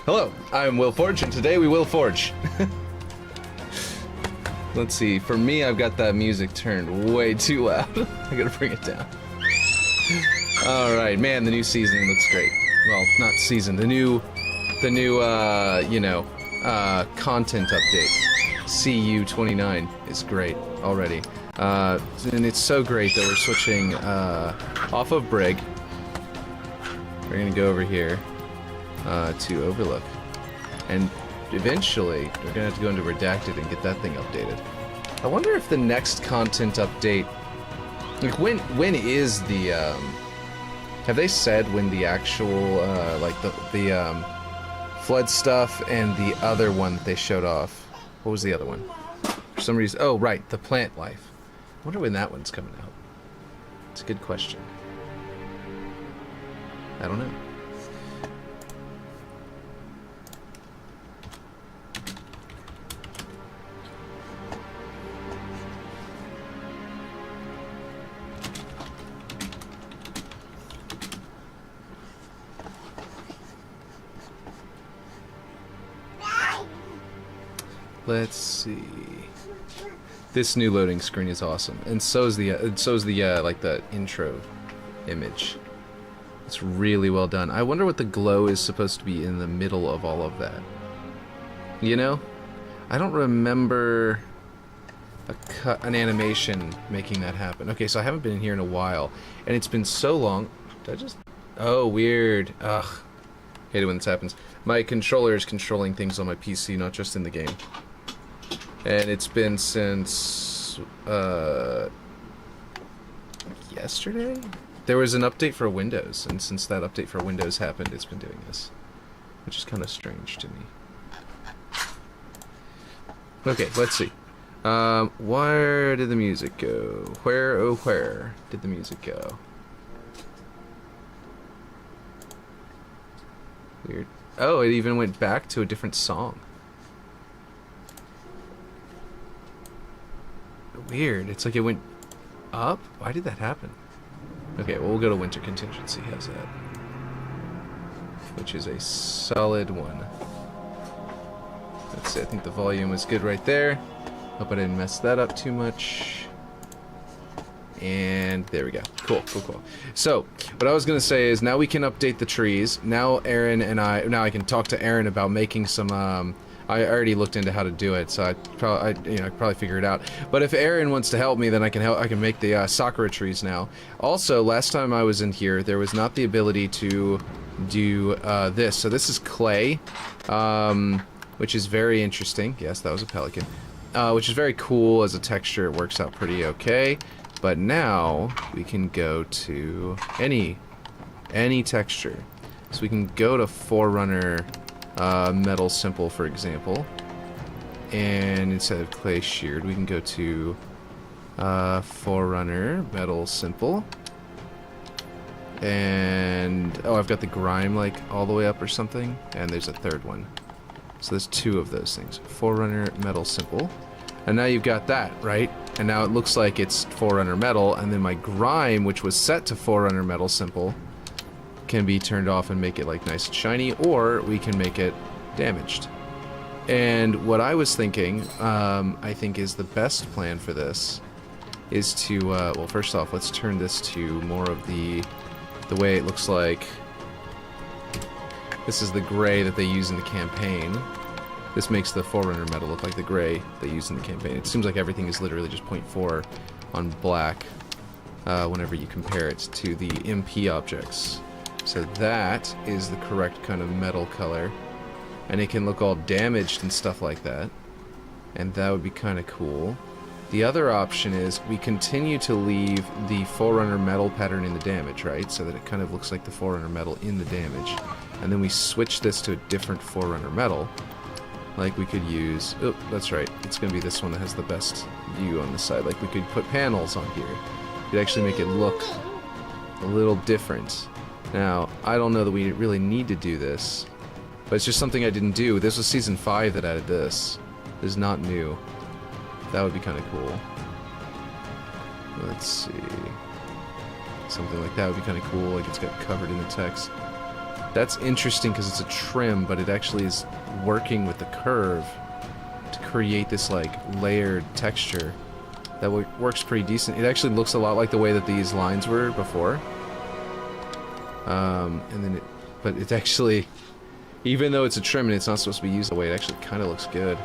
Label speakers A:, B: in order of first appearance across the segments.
A: Hello, I'm Will Forge, and today we will forge. Let's see, for me I've got that music turned way too loud. I gotta bring it down. Alright, man, the new season looks great. Well, not season, the new, content update. CU29 is great already. And it's so great that we're switching off of Brig. We're gonna go over here to Overlook, and eventually we're gonna have to go into Redacted and get that thing updated. I wonder if the next content update, like when is the have they said when the actual like the flood stuff and the other one that they showed off? What was the other one? For some reason, oh right, the plant life. I wonder when that one's coming out. It's a good question. I don't know. Let's see. This new loading screen is awesome, and so is the like the intro image. It's really well done. I wonder what the glow is supposed to be in the middle of all of that. You know, I don't remember an animation making that happen. Okay, so I haven't been in here in a while, and it's been so long. Did I just? Oh, weird. Ugh. Hate it when this happens. My controller is controlling things on my PC, not just in the game. And it's been since yesterday? There was an update for Windows, and since that update for Windows happened, it's been doing this. Which is kind of strange to me. Okay, let's see. Where did the music go? Where, oh where did the music go? Weird. Oh, it even went back to a different song. Weird. It's like it went up? Why did that happen? Okay, well, we'll go to Winter Contingency. How's that? Which is a solid one. Let's see, I think the volume was good right there. Hope I didn't mess that up too much. And there we go. Cool, cool, cool. So, what I was going to say is now we can update the trees. Now Aaron and now I can talk to Aaron about making some, I already looked into how to do it, so I probably figure it out. But if Aaron wants to help me, then I can make the sakura trees now. Also, last time I was in here, there was not the ability to do this. So this is clay, which is very interesting. Yes, that was a pelican. Which is very cool as a texture. It works out pretty okay. But now we can go to any texture. So we can go to Forerunner Metal Simple, for example. And instead of clay sheared, we can go to Forerunner Metal Simple. And oh, I've got the grime like all the way up or something. And there's a third one. So there's two of those things. Forerunner Metal Simple. And now you've got that, right? And now it looks like it's Forerunner Metal, and then my grime, which was set to Forerunner Metal Simple, can be turned off and make it like nice and shiny, or we can make it damaged. And what I was thinking, I think is the best plan for this, is to, well, first off, let's turn this to more of the way it looks like. This is the gray that they use in the campaign. This makes the Forerunner metal look like the gray they use in the campaign. It seems like everything is literally just 0.4 on black whenever you compare it to the MP objects. So that is the correct kind of metal color. And it can look all damaged and stuff like that. And that would be kind of cool. The other option is we continue to leave the Forerunner metal pattern in the damage, right? So that it kind of looks like the Forerunner metal in the damage. And then we switch this to a different Forerunner metal. Like we could use... Oh, that's right. It's going to be this one that has the best view on the side. Like we could put panels on here. We'd actually make it look a little different. Now, I don't know that we really need to do this. But it's just something I didn't do. This was Season 5 that added this. This is not new. That would be kind of cool. Let's see. Something like that would be kind of cool, like it's got covered in the text. That's interesting because it's a trim, but it actually is working with the curve to create this, like, layered texture. That works pretty decent. It actually looks a lot like the way that these lines were before. And then but it's actually, even though it's a trim and it's not supposed to be used that way, it actually kind of looks good.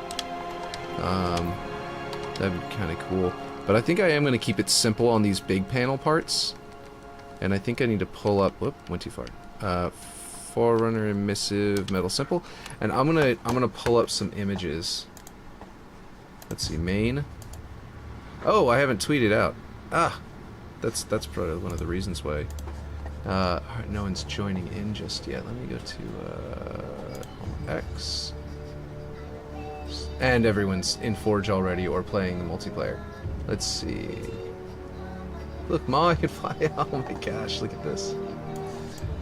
A: That'd be kind of cool. But I think I am going to keep it simple on these big panel parts. And I think I need to pull up... Whoop, went too far. Forerunner emissive metal simple. And I'm gonna pull up some images. Let's see, main. Oh, I haven't tweeted out. Ah, that's probably one of the reasons why. No one's joining in just yet. Let me go to X. And everyone's in Forge already or playing the multiplayer. Let's see. Look, Ma, I can fly. Oh my gosh, look at this.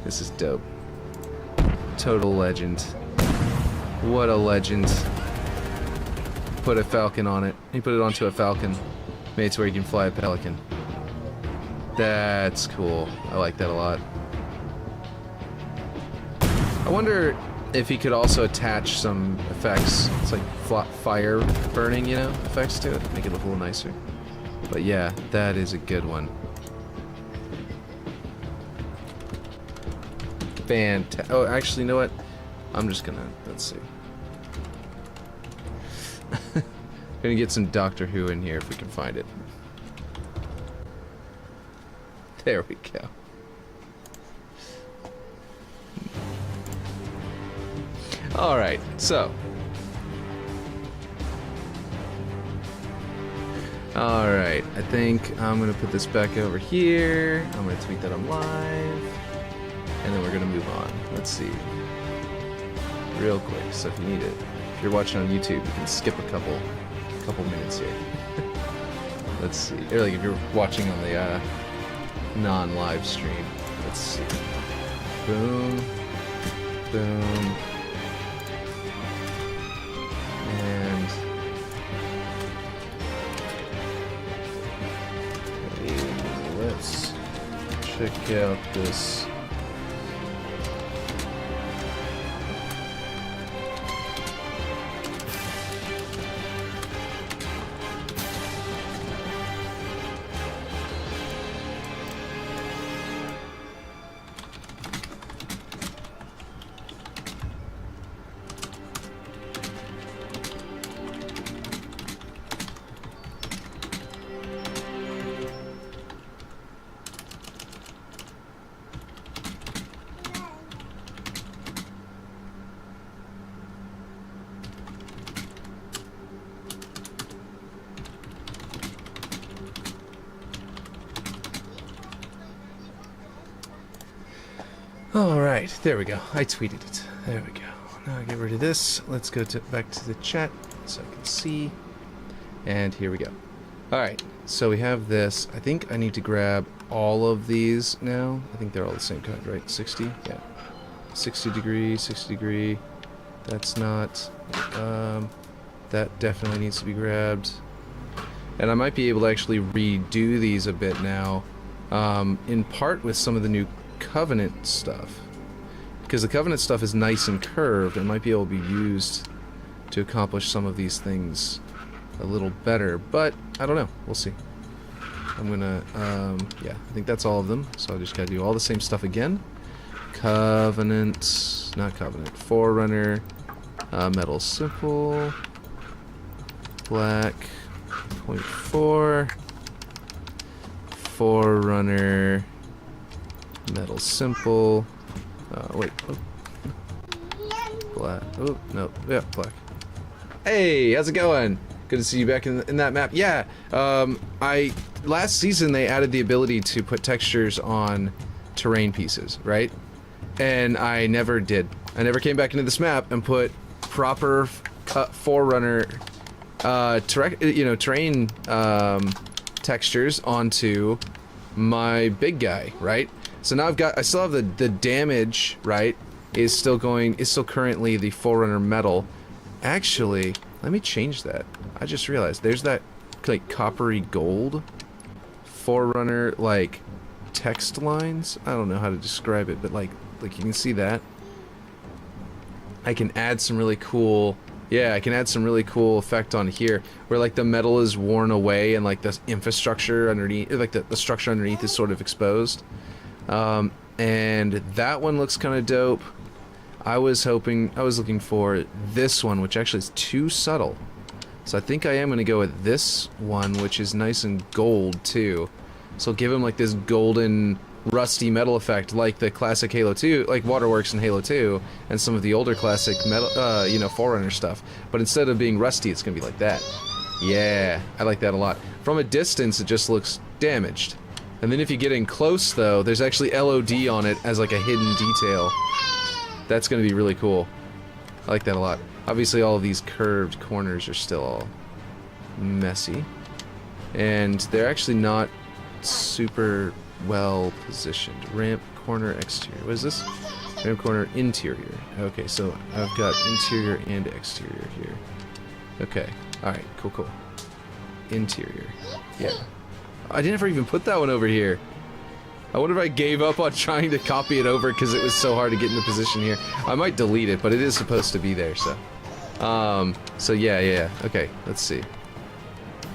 A: This is dope. Total legend. What a legend. Put a falcon on it. He put it onto a falcon. Made it to where you can fly a pelican. That's cool. I like that a lot. I wonder if he could also attach some effects. It's like fire burning, you know, effects to it. Make it look a little nicer. But yeah, that is a good one. Fantastic. Oh, actually, you know what? I'm just gonna... Let's see. Gonna get some Doctor Who in here if we can find it. There we go. Alright, so. Alright, I think I'm gonna put this back over here. I'm gonna tweet that I'm live. And then we're gonna move on. Let's see. Real quick, so if you need it. If you're watching on YouTube, you can skip a couple minutes here. Let's see. Or like if you're watching on the non-live stream. Let's see. Boom. Boom. And let's check out this. Alright, there we go. I tweeted it. There we go. Now I get rid of this. Let's go back to the chat so I can see. And here we go. Alright, so we have this. I think I need to grab all of these now. I think they're all the same kind, right? 60? Yeah. 60 degree, 60 degree. That's not... that definitely needs to be grabbed. And I might be able to actually redo these a bit now. In part with some of the new Covenant stuff, because the Covenant stuff is nice and curved and might be able to be used to accomplish some of these things a little better, but I don't know. We'll see. I'm gonna, yeah, I think that's all of them. So I just gotta do all the same stuff again. Covenant, not Covenant, Forerunner, Metal Simple, Black, 0.4, Forerunner, Metal Simple, wait, oh. Black, oh, no, yeah, Black. Hey, how's it going? Good to see you back in that map. Yeah, last season they added the ability to put textures on terrain pieces, right? And I never did. I never came back into this map and put proper Forerunner, terrain textures onto my big guy, right? So now I still have the damage, right? Is still currently the Forerunner metal. Actually, let me change that. I just realized there's that like coppery gold Forerunner like text lines. I don't know how to describe it, but like you can see that. I can add some really cool, yeah, I can add some really cool effect on here where like the metal is worn away and like the infrastructure underneath, like the structure underneath is sort of exposed. And that one looks kind of dope. I was looking for this one, which actually is too subtle. So I think I am going to go with this one, which is nice and gold too. So give him like this golden rusty metal effect like the classic Halo 2, like Waterworks in Halo 2, and some of the older classic metal, Forerunner stuff. But instead of being rusty, it's going to be like that. Yeah, I like that a lot. From a distance, it just looks damaged. And then if you get in close, though, there's actually LOD on it as like a hidden detail. That's going to be really cool. I like that a lot. Obviously, all of these curved corners are still all messy. And they're actually not super well positioned. Ramp, corner, exterior. What is this? Ramp, corner, interior. Okay, so I've got interior and exterior here. Okay. Alright, cool. Interior. Yeah. I never even put that one over here. I wonder if I gave up on trying to copy it over because it was so hard to get into position here. I might delete it, but it is supposed to be there, so. So yeah. Okay, let's see.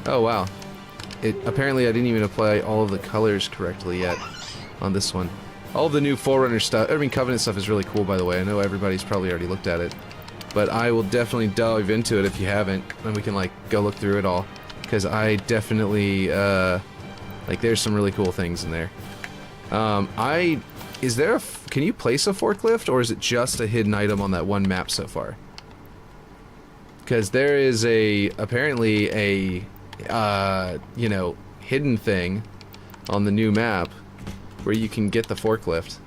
A: Oh, wow. Apparently I didn't even apply all of the colors correctly yet on this one. All of the new Forerunner stuff, Covenant stuff is really cool, by the way. I know everybody's probably already looked at it. But I will definitely dive into it if you haven't, and we can, like, go look through it all. Because I definitely, there's some really cool things in there. Can you place a forklift, or is it just a hidden item on that one map so far? Because there is apparently a hidden thing on the new map where you can get the forklift.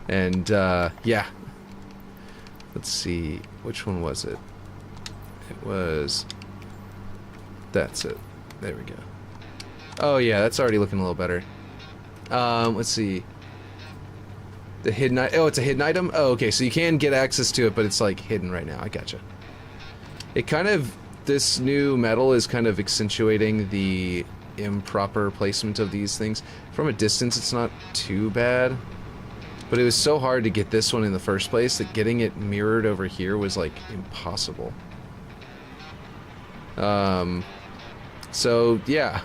A: And, yeah. Let's see, which one was it? It was... That's it. There we go. Oh yeah, that's already looking a little better. Let's see. The hidden oh, it's a hidden item? Oh, okay, so you can get access to it, but it's like hidden right now. I gotcha. It kind of, this new metal is kind of accentuating the improper placement of these things. From a distance, it's not too bad. But it was so hard to get this one in the first place that getting it mirrored over here was like impossible. So yeah.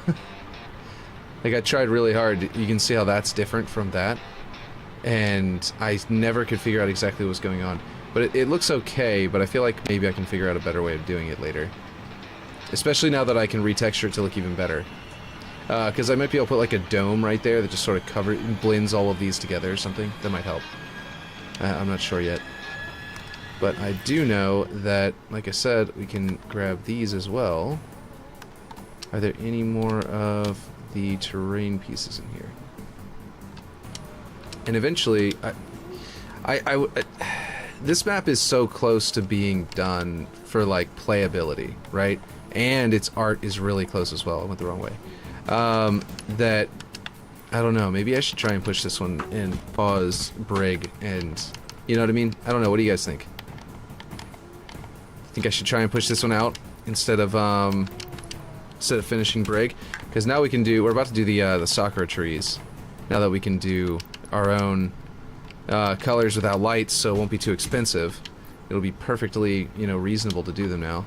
A: Like I tried really hard. You can see how that's different from that. And I never could figure out exactly what was going on. But it looks okay, but I feel like maybe I can figure out a better way of doing it later. Especially now that I can retexture it to look even better. Because I might be able to put like a dome right there that just sort of blends all of these together or something. That might help. I'm not sure yet. But I do know that, like I said, we can grab these as well. Are there any more of the terrain pieces in here? And eventually, this map is so close to being done for like playability, right? And its art is really close as well. I went the wrong way. That I don't know. Maybe I should try and push this one and pause Brig, and you know what I mean. I don't know. What do you guys think? Think I should try and push this one out instead of finishing Brig, because now we can do. We're about to do the Sakura trees. Now that we can do our own colors without lights, so it won't be too expensive. It'll be perfectly, reasonable to do them now.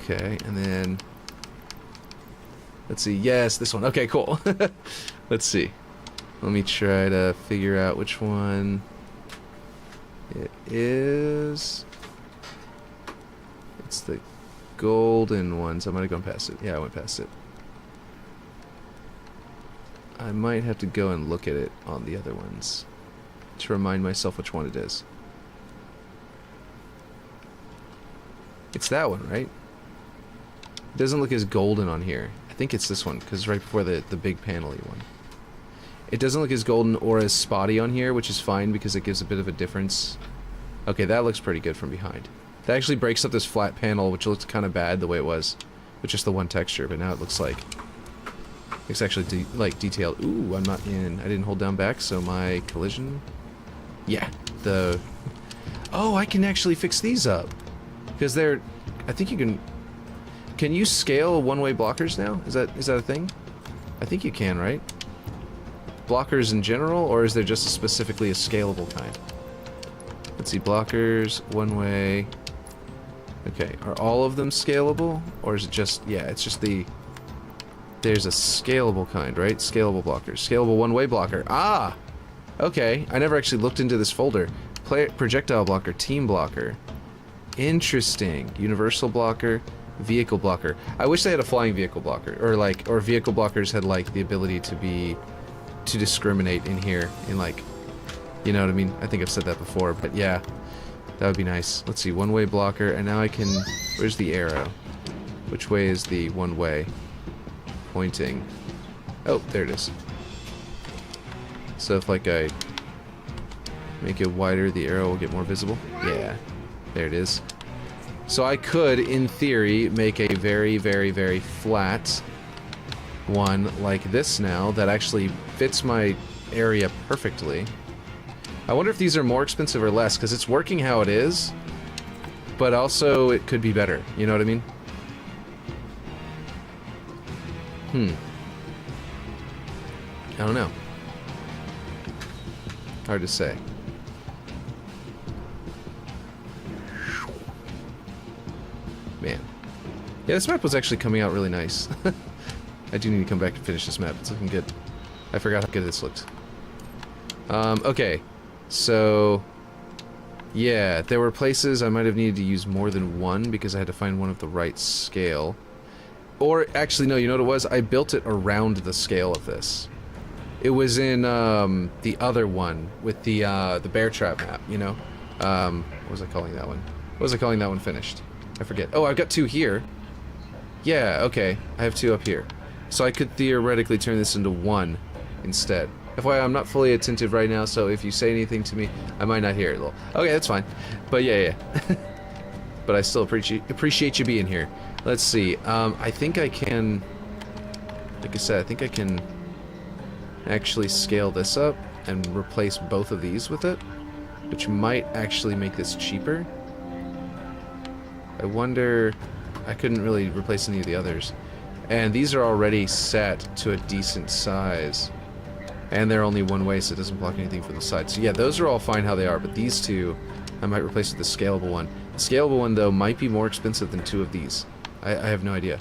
A: Okay, and then Let's see. Yes, this one. Okay, cool. Let's see. Let me try to figure out which one it is. It's the golden ones. I might have gone past it. Yeah, I went past it. I might have to go and look at it on the other ones to remind myself which one it is. It's that one, right? It doesn't look as golden on here. I think it's this one, because it's right before the big panel-y one. It doesn't look as golden or as spotty on here, which is fine because it gives a bit of a difference. Okay, that looks pretty good from behind. That actually breaks up this flat panel, which looked kind of bad the way it was, with just the one texture, but now it looks like it's actually like detailed. Ooh, I'm not in. I didn't hold down back, so my collision. Yeah, the. Oh, I can actually fix these up because they're. I think you can. Can you scale one-way blockers now? Is that a thing? I think you can, right? Blockers in general, or is there just specifically a scalable kind? Let's see, blockers, one-way. Okay, are all of them scalable, or is it just? Yeah, it's just the. There's a scalable kind, right? Scalable blockers. Scalable one-way blocker. Ah! Okay, I never actually looked into this folder. Projectile blocker, team blocker. Interesting. Universal blocker, vehicle blocker. I wish they had a flying vehicle blocker, or vehicle blockers had like the ability to discriminate in here, in like, you know what I mean? I think I've said that before, but yeah, that would be nice. Let's see, one-way blocker, and now I can. Where's the arrow? Which way is the one-way? Pointing. Oh, there it is. So if like I make it wider, the arrow will get more visible. Yeah, there it is. So I could, in theory, make a very, very, very flat one like this now that actually fits my area perfectly. I wonder if these are more expensive or less, because it's working how it is, but also it could be better. You know what I mean? I don't know. Hard to say. Man. Yeah, this map was actually coming out really nice. I do need to come back and finish this map. It's looking good. I forgot how good this looked. Okay. So... yeah, there were places I might have needed to use more than one because I had to find one of the right scale. Or, actually, no, you know what it was? I built it around the scale of this. It was in, the other one with the bear trap map, you know? What was I calling that one? What was I calling that one finished? I forget. Oh, I've got two here. Yeah, okay. I have two up here. So I could theoretically turn this into one instead. FYI, I'm not fully attentive right now, so if you say anything to me, I might not hear it. Okay, that's fine. But yeah. But I still appreciate you being here. Let's see. I think I can... like I said, I think I can actually scale this up and replace both of these with it, which might actually make this cheaper. I wonder... I couldn't really replace any of the others. And these are already set to a decent size. And they're only one way, so it doesn't block anything from the side. So yeah, those are all fine how they are, but these two, I might replace with the scalable one. The scalable one, though, might be more expensive than two of these. I have no idea.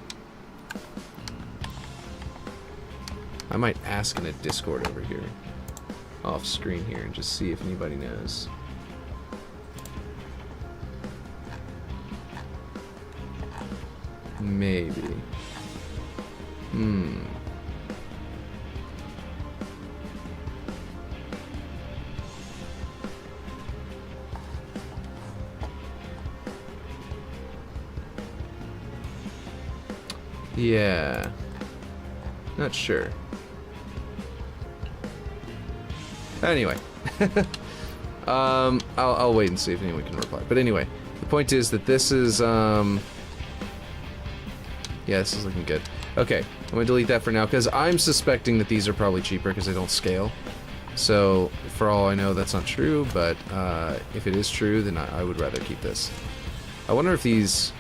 A: I might ask in a Discord over here, off screen here, and just see if anybody knows. Maybe. Yeah. Not sure. Anyway. I'll wait and see if anyone can reply. But anyway, the point is that this is, yeah, this is looking good. Okay, I'm gonna delete that for now, because I'm suspecting that these are probably cheaper because they don't scale. So, for all I know, that's not true, but if it is true, then I would rather keep this. I wonder if these...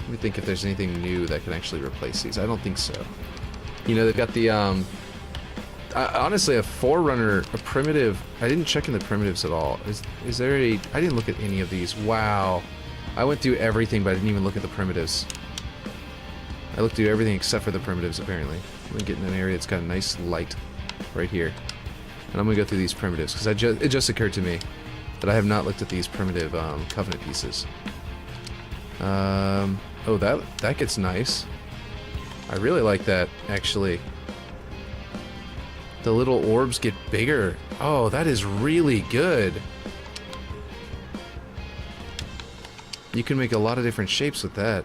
A: let me think if there's anything new that can actually replace these. I don't think so. You know, they've got the, honestly, a Forerunner, a primitive... I didn't check in the primitives at all. Is there a... I didn't look at any of these. Wow. I went through everything, but I didn't even look at the primitives. I looked through everything except for the primitives, apparently. I'm gonna get in an area that's got a nice light right here. And I'm gonna go through these primitives, because it just occurred to me that I have not looked at these primitive Covenant pieces. Oh, that gets nice. I really like that, actually. The little orbs get bigger. Oh, that is really good. You can make a lot of different shapes with that.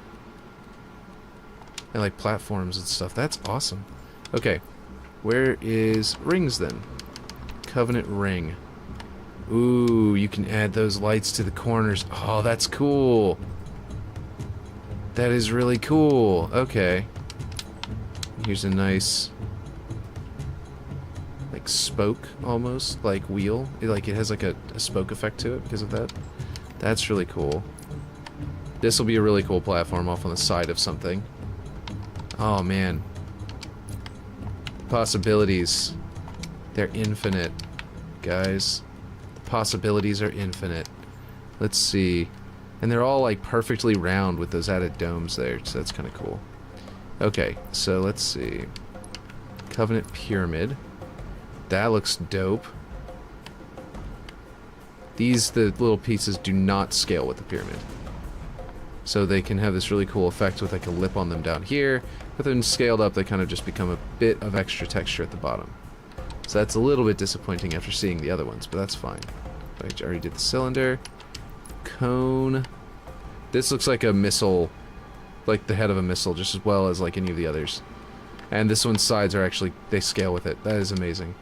A: And like platforms and stuff. That's awesome. Okay. Where is rings then? Covenant ring. Ooh, you can add those lights to the corners. Oh, that's cool. That is really cool. Okay. Here's a nice like spoke almost, like wheel. It has like a spoke effect to it because of that. That's really cool. This will be a really cool platform off on the side of something. Oh man. Possibilities. They're infinite, guys. The possibilities are infinite. Let's see. And they're all like perfectly round with those added domes there, so that's kind of cool. Okay, so let's see. Covenant Pyramid. That looks dope. The little pieces do not scale with the pyramid. So they can have this really cool effect with like a lip on them down here, but then scaled up they kind of just become a bit of extra texture at the bottom. So that's a little bit disappointing after seeing the other ones, but that's fine. I already did the cylinder. Cone. This looks like a missile, like the head of a missile, just as well as like any of the others. And this one's sides are actually, they scale with it. That is amazing.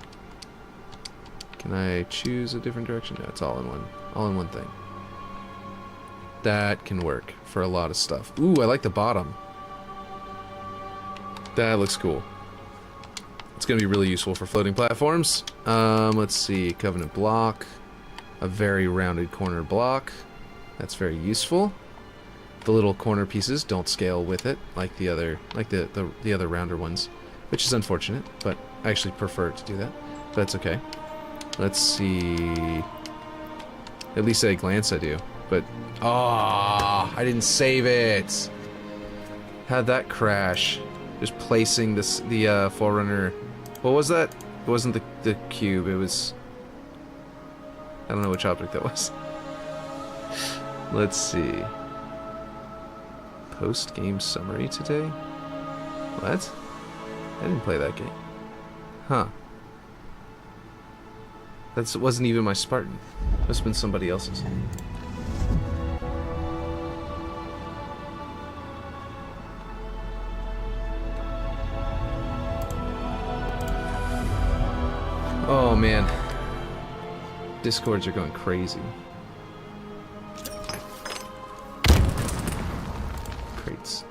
A: Can I choose a different direction? No, it's all in one thing. That can work for a lot of stuff. Ooh, I like the bottom. That looks cool. It's going to be really useful for floating platforms. Let's see, Covenant block. A very rounded corner block. That's very useful. The little corner pieces don't scale with it like the other rounder ones, which is unfortunate, but I actually prefer to do that. But that's okay. Let's see. At least at a glance I do. But I didn't save it. How'd that crash? Just placing the Forerunner. What was that? It wasn't the cube. It was. I don't know which object that was. Let's see. Post-game summary today? What? I didn't play that game. Huh. That wasn't even my Spartan. Must have been somebody else's. Oh man. Discords are going crazy. Crates.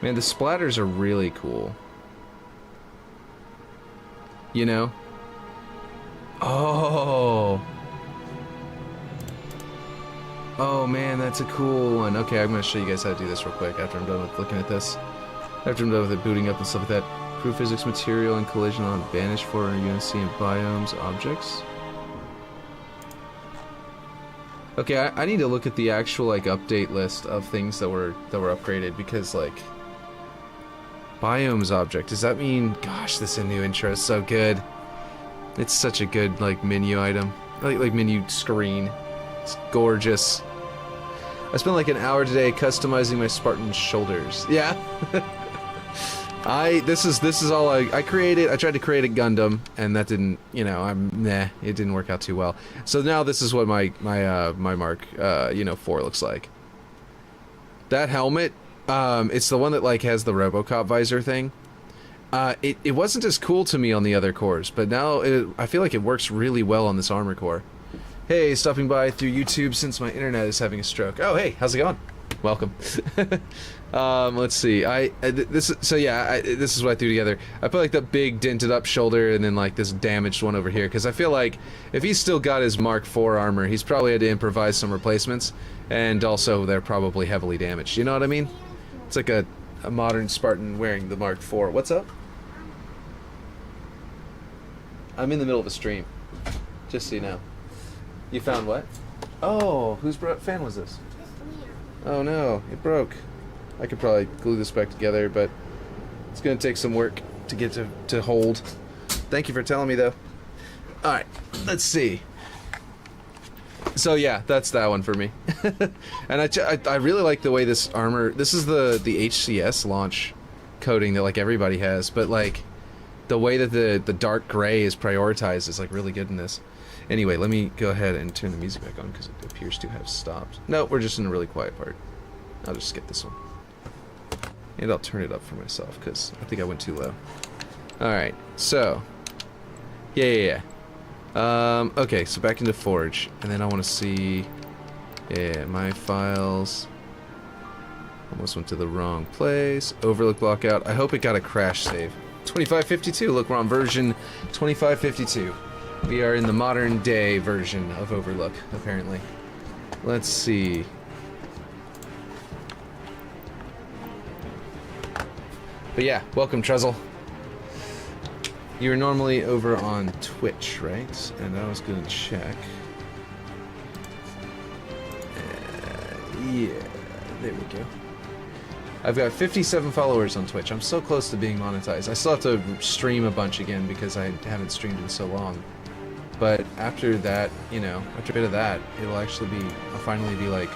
A: Man, the splatters are really cool. You know? Oh! Oh man, that's a cool one. Okay, I'm gonna show you guys how to do this real quick after I'm done with looking at this. After I'm done with it booting up and stuff like that. Proof physics material and collision on banished for UNC and biomes objects. Okay, I need to look at the actual like update list of things that were upgraded because like biomes object. Does that mean gosh, this new intro is so good. It's such a good like menu item. Like menu screen. It's gorgeous. I spent like an hour today customizing my Spartan shoulders. Yeah. This is all I created. I tried to create a Gundam, and that didn't, you know, it didn't work out too well. So now this is what my Mark, 4 looks like. That helmet, it's the one that like has the RoboCop visor thing. It wasn't as cool to me on the other cores, but now I feel like it works really well on this armor core. Hey, stopping by through YouTube since my internet is having a stroke. Oh, hey, how's it going? Welcome. Let's see. This is what I threw together. I put like the big dented up shoulder and then like this damaged one over here because I feel like if he's still got his Mark IV armor, he's probably had to improvise some replacements, and also they're probably heavily damaged. You know what I mean? It's like a modern Spartan wearing the Mark IV. What's up? I'm in the middle of a stream. Just so you know. You found what? Oh, whose fan was this? Oh no, it broke. I could probably glue this back together, but it's gonna take some work to get to hold. Thank you for telling me, though. Alright, let's see. So yeah, that's that one for me. And I really like the way this armor... This is the HCS launch coating that, like, everybody has, but, like, the way that the dark gray is prioritized is, like, really good in this. Anyway, let me go ahead and turn the music back on, because it appears to have stopped. No, we're just in a really quiet part. I'll just skip this one. And I'll turn it up for myself, because I think I went too low. Alright, so... Yeah. Okay, so back into Forge, and then I want to see... Yeah, my files... Almost went to the wrong place. Overlook blockout. I hope it got a crash save. 2552, look, we're on version 2552. We are in the modern day version of Overlook, apparently. Let's see. But yeah, welcome, Trezzle. You're normally over on Twitch, right? And I was gonna check. Yeah, there we go. I've got 57 followers on Twitch. I'm so close to being monetized. I still have to stream a bunch again because I haven't streamed in so long. But after that, you know, after a bit of that, it'll actually be, I'll finally be like,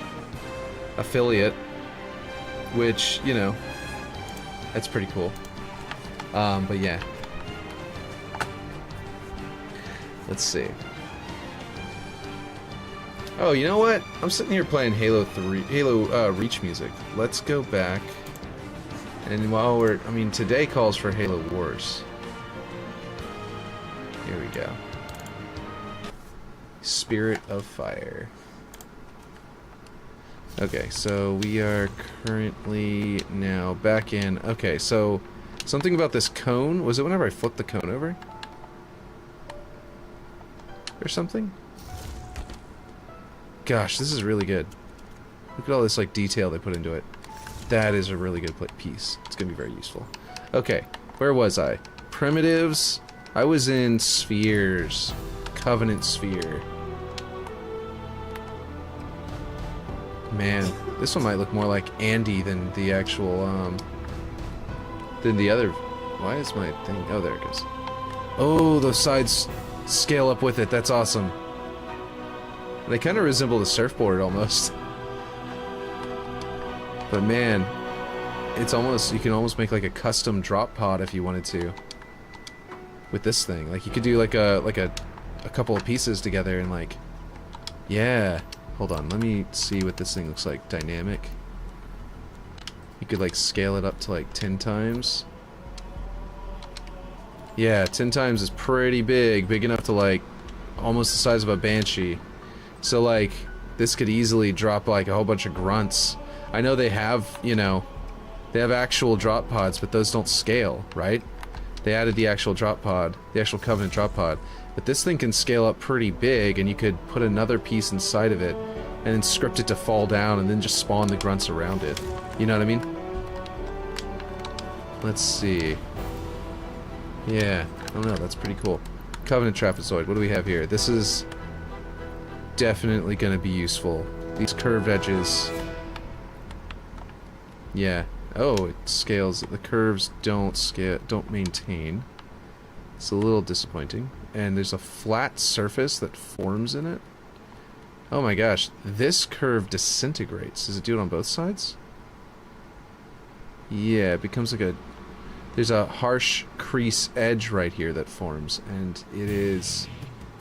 A: affiliate, which, you know, that's pretty cool. But yeah. Let's see. Oh, you know what? I'm sitting here playing Halo Reach music. Let's go back. And while we're, I mean, today calls for Halo Wars. Here we go. Spirit of Fire. Okay, so we are currently now back in. Okay, so something about this cone. Was it whenever I flipped the cone over? Or something? Gosh, this is really good. Look at all this like detail they put into it. That is a really good piece. It's gonna be very useful. Okay, where was I? Primitives. I was in spheres. Covenant sphere. Man, this one might look more like Andy than the actual than the other. Why is my thing? Oh, there it goes. Oh, those sides scale up with it. That's awesome. They kind of resemble the surfboard almost. But man, it's almost, you can almost make like a custom drop pod if you wanted to. With this thing. Like you could do like a couple of pieces together and like, yeah. Hold on, let me see what this thing looks like. Dynamic. You could like scale it up to like 10 times. Yeah, 10 times is pretty big. Big enough to like almost the size of a Banshee. So like this could easily drop like a whole bunch of grunts. I know they have, you know, they have actual drop pods, but those don't scale, right? They added the actual drop pod, the actual Covenant drop pod. But this thing can scale up pretty big, and you could put another piece inside of it, and then script it to fall down, and then just spawn the grunts around it. You know what I mean? Let's see. Yeah, oh no, that's pretty cool. Covenant trapezoid, what do we have here? This is definitely going to be useful. These curved edges. Yeah. Oh, it scales. The curves don't scale, don't maintain. It's a little disappointing. And there's a flat surface that forms in it. Oh my gosh, this curve disintegrates. Does it do it on both sides? Yeah, it becomes like a... There's a harsh crease edge right here that forms, and it is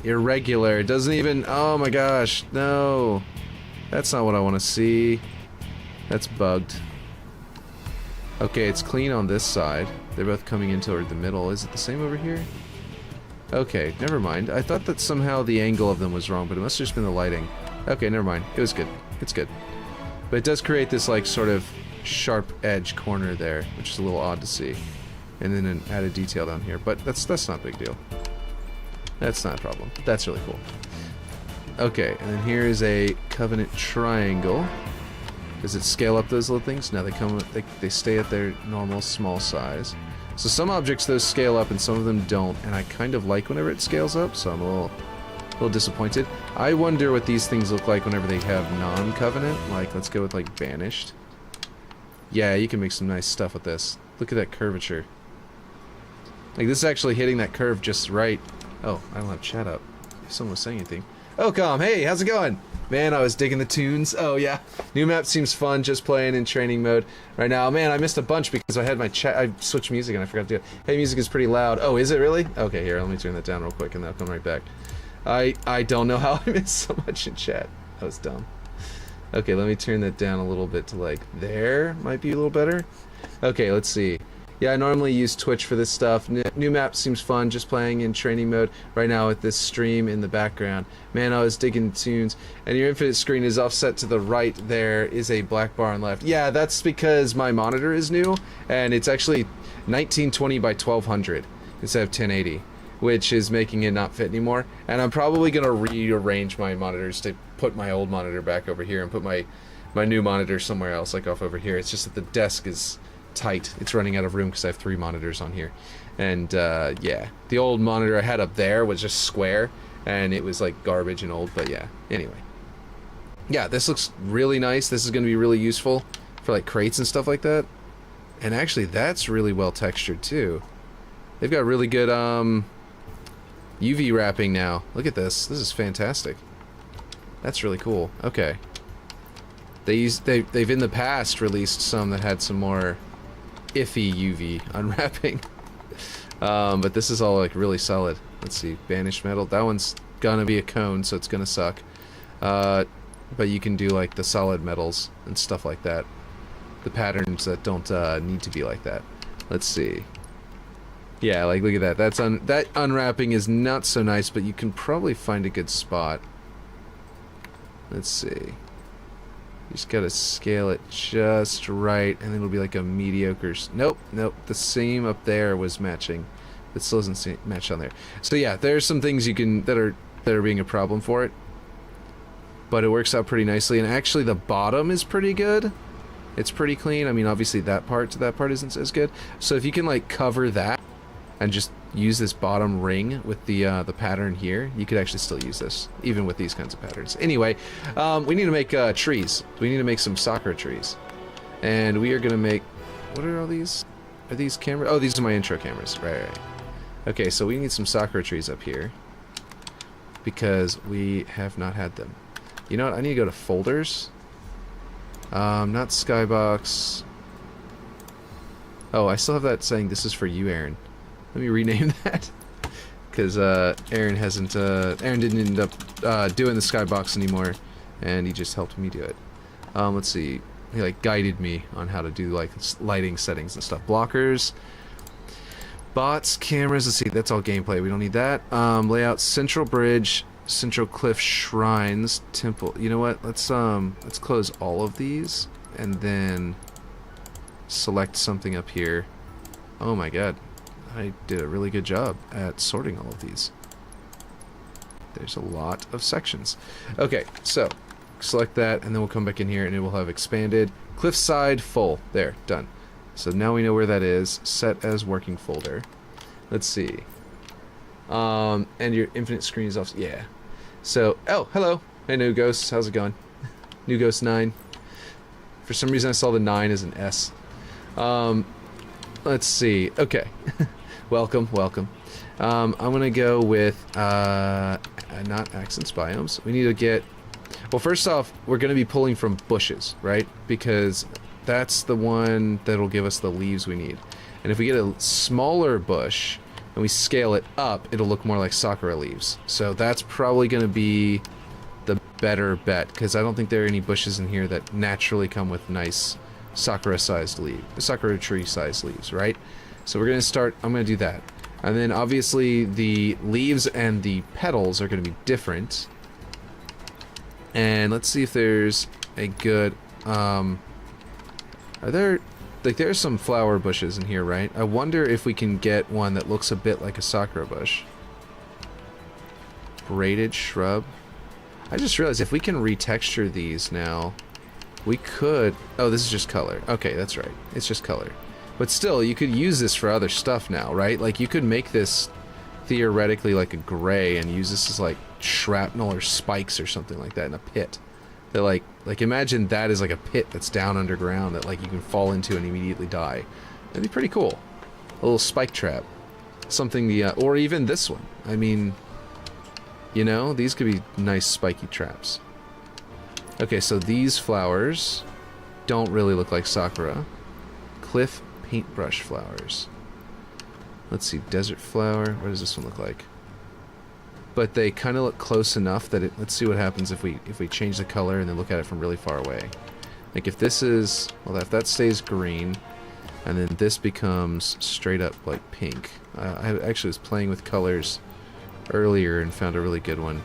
A: irregular. It doesn't even... Oh my gosh, no. That's not what I want to see. That's bugged. Okay, it's clean on this side. They're both coming in toward the middle. Is it the same over here? Okay, never mind. I thought that somehow the angle of them was wrong, but it must have just been the lighting. Okay, never mind. It was good. It's good. But it does create this, like, sort of sharp edge corner there, which is a little odd to see. And then an added detail down here. But that's not a big deal. That's not a problem. That's really cool. Okay, and then here is a Covenant triangle. Does it scale up those little things? No, they stay at their normal small size. So some objects, those scale up, and some of them don't, and I kind of like whenever it scales up, so I'm a little disappointed. I wonder what these things look like whenever they have non-Covenant. Like, let's go with, like, Banished. Yeah, you can make some nice stuff with this. Look at that curvature. Like, this is actually hitting that curve just right. Oh, I don't have chat up. If someone was saying anything. Oh, Calm, hey, how's it going? Man, I was digging the tunes. Oh, yeah. New map seems fun, just playing in training mode right now. Man, I missed a bunch because I had my chat. I switched music and I forgot to do it. Hey, music is pretty loud. Oh, is it really? Okay, here, let me turn that down real quick and then I'll come right back. I don't know how I missed so much in chat. That was dumb. Okay, let me turn that down a little bit to like there. Might be a little better. Okay, let's see. Yeah, I normally use Twitch for this stuff. New map seems fun, just playing in training mode right now with this stream in the background. Man, I was digging tunes. And your infinite screen is offset to the right. There is a black bar on left. Yeah, that's because my monitor is new, and it's actually 1920 by 1200 instead of 1080, which is making it not fit anymore. And I'm probably going to rearrange my monitors to put my old monitor back over here and put my new monitor somewhere else, like off over here. It's just that the desk is tight. It's running out of room because I have 3 monitors on here. And yeah, the old monitor I had up there was just square and it was like garbage and old, but yeah, anyway. Yeah, this looks really nice. This is going to be really useful for like crates and stuff like that. And actually that's really well textured too. They've got really good UV wrapping now. Look at this. This is fantastic. That's really cool. Okay. They've in the past released some that had some more iffy UV unwrapping. But this is all like really solid. Let's see, banished metal. That one's gonna be a cone, so it's gonna suck. But you can do like the solid metals and stuff like that. The patterns that don't need to be like that. Let's see. Yeah, like look at that. That unwrapping is not so nice, but you can probably find a good spot. Let's see. You just gotta scale it just right, and then it'll be like a mediocre. Nope. The seam up there was matching. It still doesn't match on there. So yeah, there's some things you can that are being a problem for it, but it works out pretty nicely. And actually, the bottom is pretty good. It's pretty clean. I mean, obviously that part to that part isn't as good. So if you can like cover that and just use this bottom ring with the pattern here, you could actually still use this, even with these kinds of patterns. Anyway, we need to make trees. We need to make some Sakura trees. And we are going to make... What are all these? Are these cameras? Oh, these are my intro cameras. Right. Okay, so we need some Sakura trees up here, because we have not had them. You know what? I need to go to folders. Not Skybox. Oh, I still have that saying, this is for you, Aaron. Let me rename that, because Aaron didn't end up doing the skybox anymore, and he just helped me do it. Let's see, he like guided me on how to do like lighting settings and stuff. Blockers, bots, cameras. Let's see, that's all gameplay. We don't need that. Layout: central bridge, central cliff, shrines, temple. You know what? Let's close all of these and then select something up here. Oh my god. I did a really good job at sorting all of these. There's a lot of sections. Okay, so select that, and then we'll come back in here, and it will have expanded. Cliffside full. There, done. So now we know where that is. Set as working folder. Let's see. And your infinite screen is off. Yeah. So, oh, hello. Hey, New Ghost. How's it going? New Ghost 9. For some reason, I saw the 9 as an S. Let's see. Okay. Welcome. I'm gonna go with not accents biomes. We need to get. Well, first off, we're gonna be pulling from bushes, right? Because that's the one that'll give us the leaves we need. And if we get a smaller bush and we scale it up, it'll look more like Sakura leaves. So that's probably gonna be the better bet, because I don't think there are any bushes in here that naturally come with nice Sakura tree sized leaves, right? So we're gonna start. I'm gonna do that, and then obviously the leaves and the petals are gonna be different. And let's see if there's a good are there, like, there's some flower bushes in here, right? I wonder if we can get one that looks a bit like a Sakura bush. Braided shrub. I just realized if we can retexture these now, we could... Oh, this is just color. Okay, that's right. It's just color. But still, you could use this for other stuff now, right? Like, you could make this theoretically like a gray and use this as like shrapnel or spikes or something like that in a pit. That like imagine that is like a pit that's down underground that like you can fall into and immediately die. That'd be pretty cool. A little spike trap. Something the, or even this one. I mean, you know, these could be nice spiky traps. Okay, so these flowers don't really look like sakura. Cliff paintbrush flowers. Let's see, desert flower. What does this one look like? But they kind of look close enough that it, let's see what happens if we change the color and then look at it from really far away. Like if this is, well, if that stays green, and then this becomes straight up like pink. I actually was playing with colors earlier and found a really good one.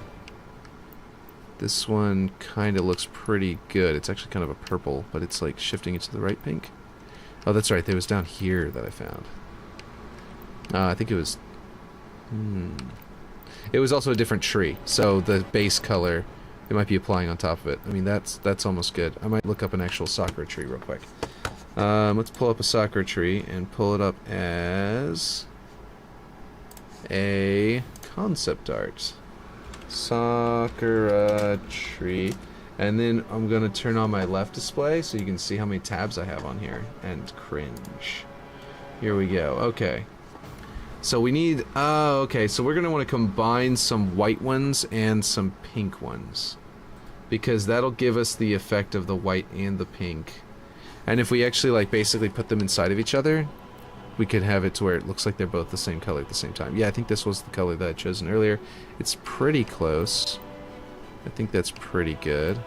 A: This one kind of looks pretty good. It's actually kind of a purple, but it's like shifting it to the right pink. Oh, that's right. It was down here that I found. I think it was... It was also a different tree, so the base color, it might be applying on top of it. I mean, that's almost good. I might look up an actual sakura tree real quick. Let's pull up a sakura tree and pull it up as a concept art. Sakura tree. And then I'm going to turn on my left display so you can see how many tabs I have on here. And cringe. Here we go. Okay. So we need... okay, so we're going to want to combine some white ones and some pink ones. Because that'll give us the effect of the white and the pink. And if we actually, like, basically put them inside of each other, we could have it to where it looks like they're both the same color at the same time. Yeah, I think this was the color that I'd chosen earlier. It's pretty close. I think that's pretty good.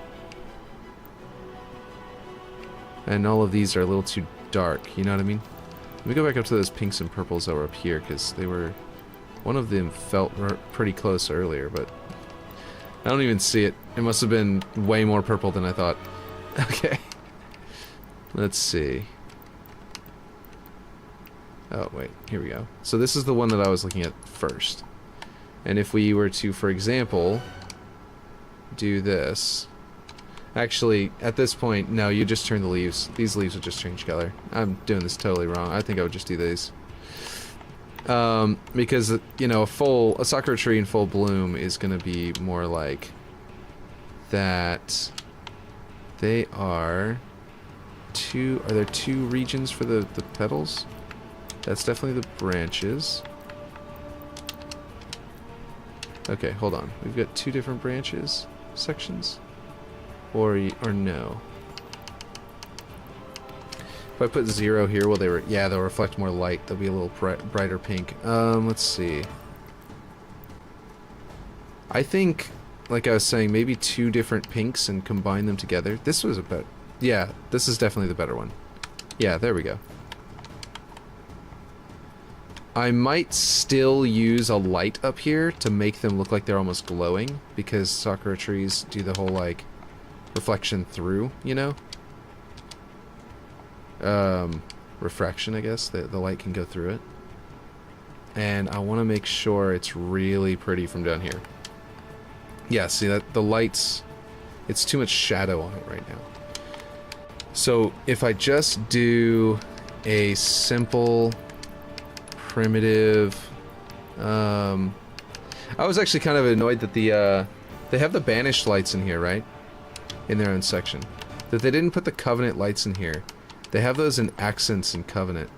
A: And all of these are a little too dark, you know what I mean? Let me go back up to those pinks and purples that were up here, because they were... One of them felt pretty close earlier, but... I don't even see it. It must have been way more purple than I thought. Okay. Let's see. Oh, wait. Here we go. So this is the one that I was looking at first. And if we were to, for example, do this... Actually, at this point, no, you just turn the leaves. These leaves would just change color. I'm doing this totally wrong. I think I would just do these. Because, you know, a sakura tree in full bloom is going to be more like that. They are there two regions for the petals? That's definitely the branches. Okay, hold on. We've got two different branches sections. Or no. If I put 0 here, well, they'll reflect more light. They'll be a little brighter pink. Let's see. I think, like I was saying, maybe two different pinks and combine them together. This was yeah, this is definitely the better one. Yeah, there we go. I might still use a light up here to make them look like they're almost glowing, because sakura trees do the whole, like, reflection through, you know? Refraction, I guess. The light can go through it. And I want to make sure it's really pretty from down here. Yeah, see, that the lights... It's too much shadow on it right now. So, if I just do a simple, primitive... I was actually kind of annoyed that they have the banished lights in here, right? In their own section. That they didn't put the Covenant lights in here. They have those in Accents in Covenant.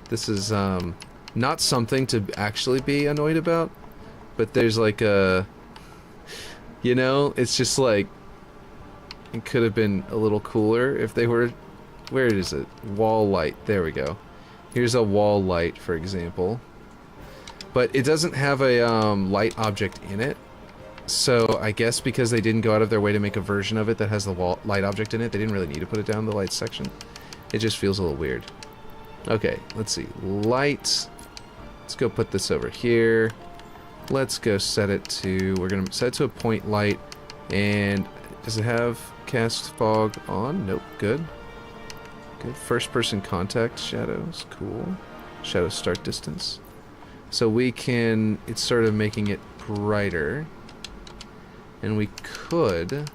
A: This is, not something to actually be annoyed about, but there's like a... You know, it's just like... It could have been a little cooler if they were... Where is it? Wall light. There we go. Here's a wall light, for example. But it doesn't have a, light object in it. So, I guess because they didn't go out of their way to make a version of it that has the light object in it, they didn't really need to put it down in the light section. It just feels a little weird. Okay, let's see. Light. Let's go put this over here. Let's go set it to... We're going to set it to a point light. And does it have cast fog on? Nope, good. Good. First person contact shadows. Cool. Shadow start distance. So we can... It's sort of making it brighter. And we could...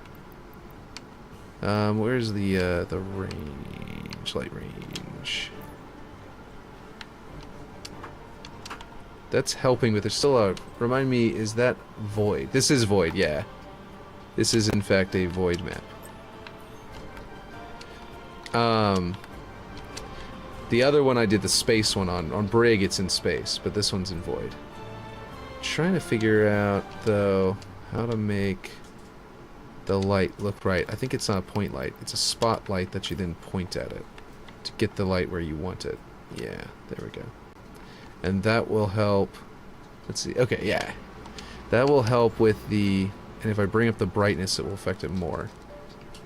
A: where's the range? Light range. That's helping, but there's still a... Remind me, is that void? This is void, yeah. This is in fact a void map. The other one I did the space one on. On Brig it's in space, but this one's in void. Trying to figure out, though, how to make the light look right. I think it's not a point light. It's a spotlight that you then point at it to get the light where you want it. Yeah, there we go. And that will help. Let's see. Okay, yeah. That will help with the... And if I bring up the brightness, it will affect it more.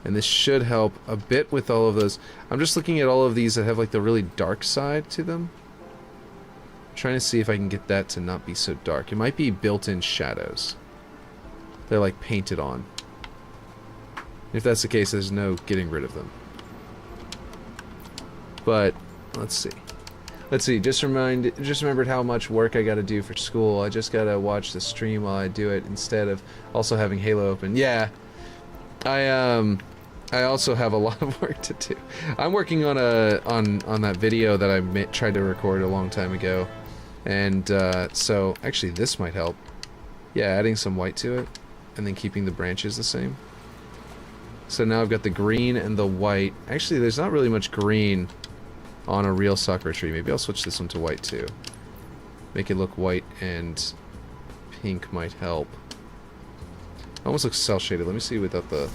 A: And this should help a bit with all of those. I'm just looking at all of these that have like the really dark side to them. Trying to see if I can get that to not be so dark. It might be built-in shadows. They're like painted on. If that's the case, there's no getting rid of them. But let's see. Let's see. Just remembered how much work I got to do for school. I just gotta watch the stream while I do it instead of also having Halo open. Yeah, I also have a lot of work to do. I'm working on on that video that I tried to record a long time ago, and so actually this might help. Yeah, adding some white to it, and then keeping the branches the same. So now I've got the green and the white. Actually, there's not really much green on a real sakura tree. Maybe I'll switch this one to white too. Make it look white, and pink might help. Almost looks cell shaded. Let me see without the...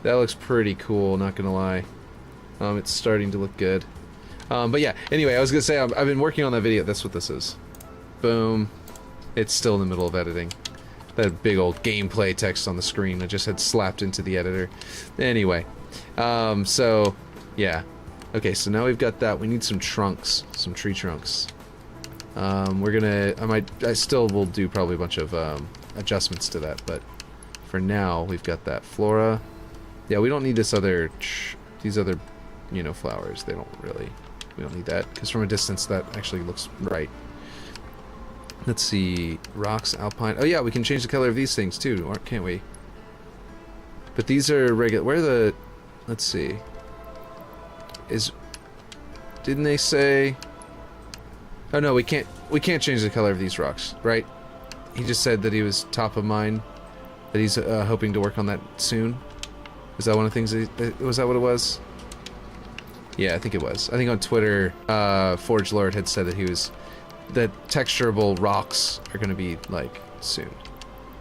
A: That looks pretty cool, not gonna lie. It's starting to look good. But yeah, anyway, I was gonna say, I've been working on that video. That's what this is. Boom. It's still in the middle of editing. That big old gameplay text on the screen I just had slapped into the editor. Anyway, so, yeah. Okay, so now we've got that. We need some trunks, some tree trunks. We're gonna, I still will do probably a bunch of, adjustments to that, but for now, we've got that. Flora. Yeah, we don't need this other, these other, you know, flowers. They don't really, we don't need that, because from a distance, that actually looks right. Let's see, rocks, alpine. Oh yeah, we can change the color of these things too, or can't we? But these are regular. Where are the? Let's see. Didn't they say? Oh no, we can't change the color of these rocks, right? He just said that he was top of mind, that he's hoping to work on that soon. Is that one of the things? Was that what it was? Yeah, I think it was. I think on Twitter, Forge Lord had said that he was. That texturable rocks are going to be, like, soon.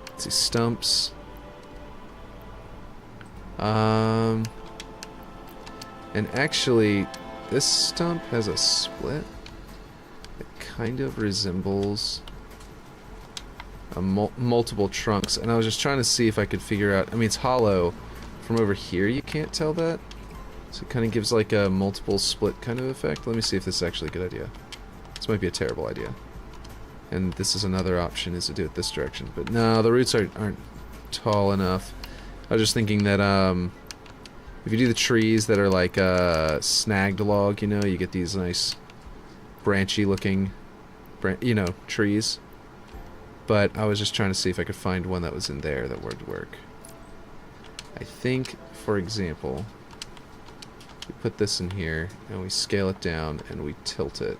A: Let's see, stumps. And actually, this stump has a split. It kind of resembles multiple trunks. And I was just trying to see if I could figure out... I mean, it's hollow. From over here, you can't tell that. So it kind of gives, like, a multiple split kind of effect. Let me see if this is actually a good idea. This might be a terrible idea. And this is another option, is to do it this direction. But no, the roots aren't tall enough. I was just thinking that if you do the trees that are like snagged log, you know, you get these nice branchy looking, you know, trees. But I was just trying to see if I could find one that was in there that would work. I think, for example, we put this in here and we scale it down and we tilt it.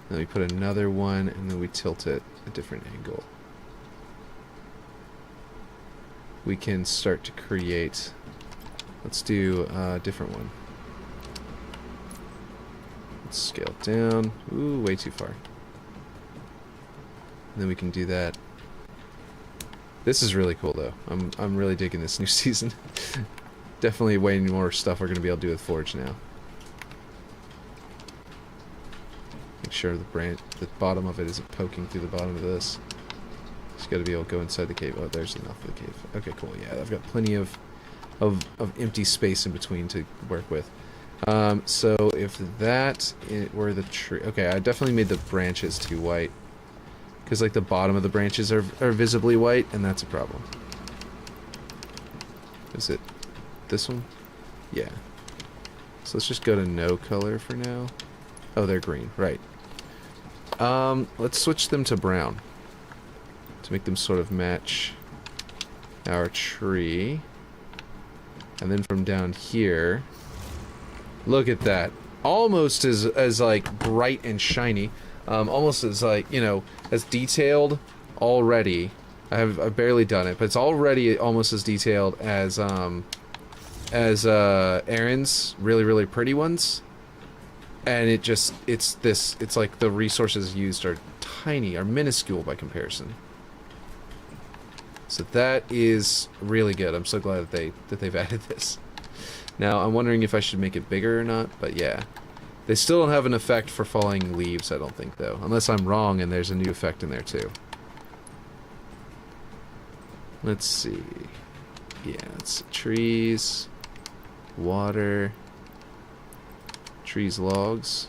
A: Then we put another one, and then we tilt it a different angle. We can start to create... Let's do a different one. Let's scale it down. Ooh, way too far. And then we can do that. This is really cool, though. I'm really digging this new season. Definitely way more stuff we're going to be able to do with Forge now. Make sure the bottom of it isn't poking through the bottom of this. Just got to be able to go inside the cave. Oh, there's enough of the cave. Okay, cool. Yeah, I've got plenty of empty space in between to work with. So if that were the tree... Okay, I definitely made the branches too white. Because, like, the bottom of the branches are visibly white, and that's a problem. Is it this one? Yeah. So let's just go to no color for now. Oh, they're green. Right. Let's switch them to brown. To make them sort of match our tree. And then from down here... Look at that. Almost as like, bright and shiny. Almost as, like, you know, as detailed already. I've barely done it, but it's already almost as detailed as Aaron's really pretty ones. And it's like the resources used are tiny, are minuscule by comparison. So that is really good. I'm so glad that they've added this. Now I'm wondering if I should make it bigger or not, but yeah. They still don't have an effect for falling leaves, I don't think, though. Unless I'm wrong and there's a new effect in there too. Let's see. Yeah, it's trees, water, trees, logs.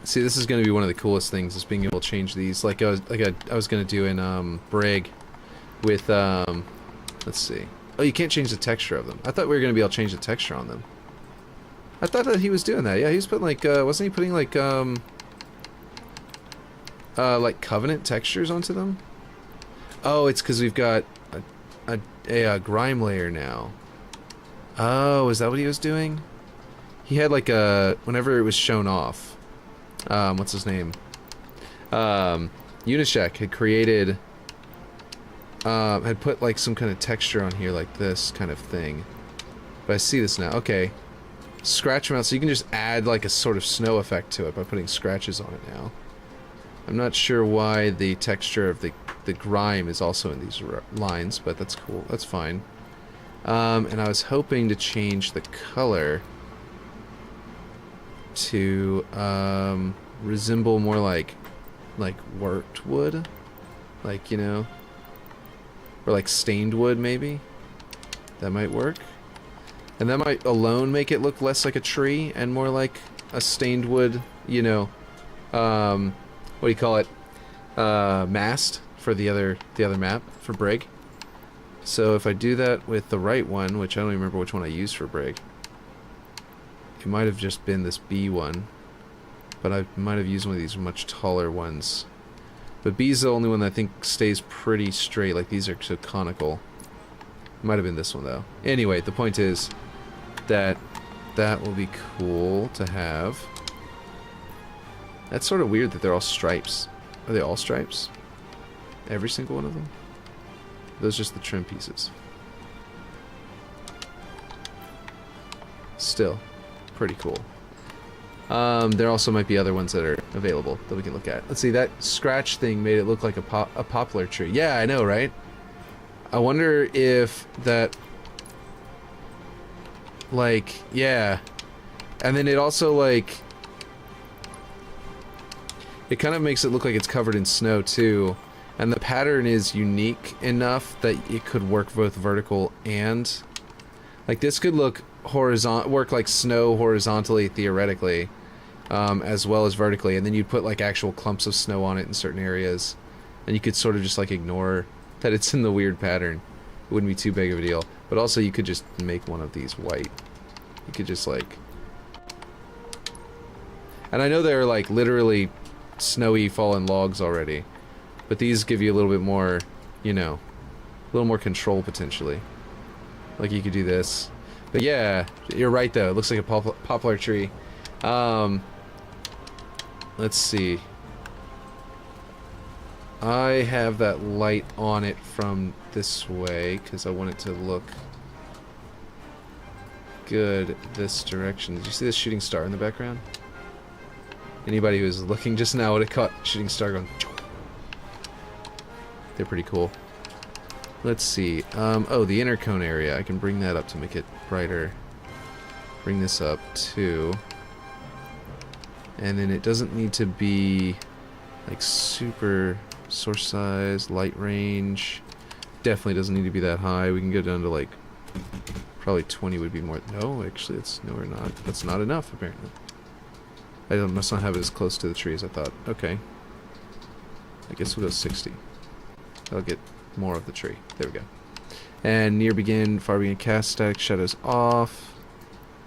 A: See, this is going to be one of the coolest things, is being able to change these, like I was going to do in Brig with let's see. Oh, you can't change the texture of them. I thought we were going to be able to change the texture on them. I thought that he was doing that. Yeah, he was putting like wasn't he putting like Covenant textures onto them? Oh, it's because we've got a grime layer now. Oh, is that what he was doing? He had like whenever it was shown off, what's his name? Unisec had created, had put like some kind of texture on here like this kind of thing. But I see this now. Okay. Scratch them out, so you can just add like a sort of snow effect to it by putting scratches on it now. I'm not sure why the texture of the grime is also in these lines, but that's cool. That's fine. And I was hoping to change the color to resemble more like worked wood, like, you know, or like stained wood maybe. That might work. And that might alone make it look less like a tree and more like a stained wood, you know, what do you call it? Mast for the other map for Brig. So if I do that with the right one, which I don't even remember which one I used for Brig, it might have just been this B one, but I might have used one of these much taller ones. But B is the only one that I think stays pretty straight. Like, these are so conical. Might have been this one though. Anyway, the point is that that will be cool to have. That's sort of weird that they're all stripes. Are they all stripes? Every single one of them? Those are just the trim pieces. Still, pretty cool. There also might be other ones that are available that we can look at. Let's see, that scratch thing made it look like a poplar tree. Yeah, I know, right? I wonder if that, like, yeah. And then it also, like, it kind of makes it look like it's covered in snow, too. And the pattern is unique enough that it could work both vertical and... Like, this could look work like snow horizontally, theoretically, as well as vertically. And then you'd put, like, actual clumps of snow on it in certain areas. And you could sort of just, like, ignore that it's in the weird pattern. It wouldn't be too big of a deal. But also, you could just make one of these white. You could just, like... And I know they're, like, literally snowy fallen logs already. But these give you a little bit more, you know, a little more control, potentially. Like, you could do this. But yeah, you're right, though. It looks like a poplar tree. Let's see. I have that light on it from this way, because I want it to look good this direction. Did you see this shooting star in the background? Anybody who was looking just now would have caught shooting star going... They're pretty cool. Let's see. Oh, the inner cone area. I can bring that up to make it brighter. Bring this up, too. And then it doesn't need to be, like, super source size, light range. Definitely doesn't need to be that high. We can go down to, like, probably 20 would be more. No, actually, it's nowhere not. That's not enough, apparently. I must not have it as close to the tree as I thought. Okay. I guess we'll go 60. That'll get more of the tree. There we go. And near begin, far begin, cast, static shadows off.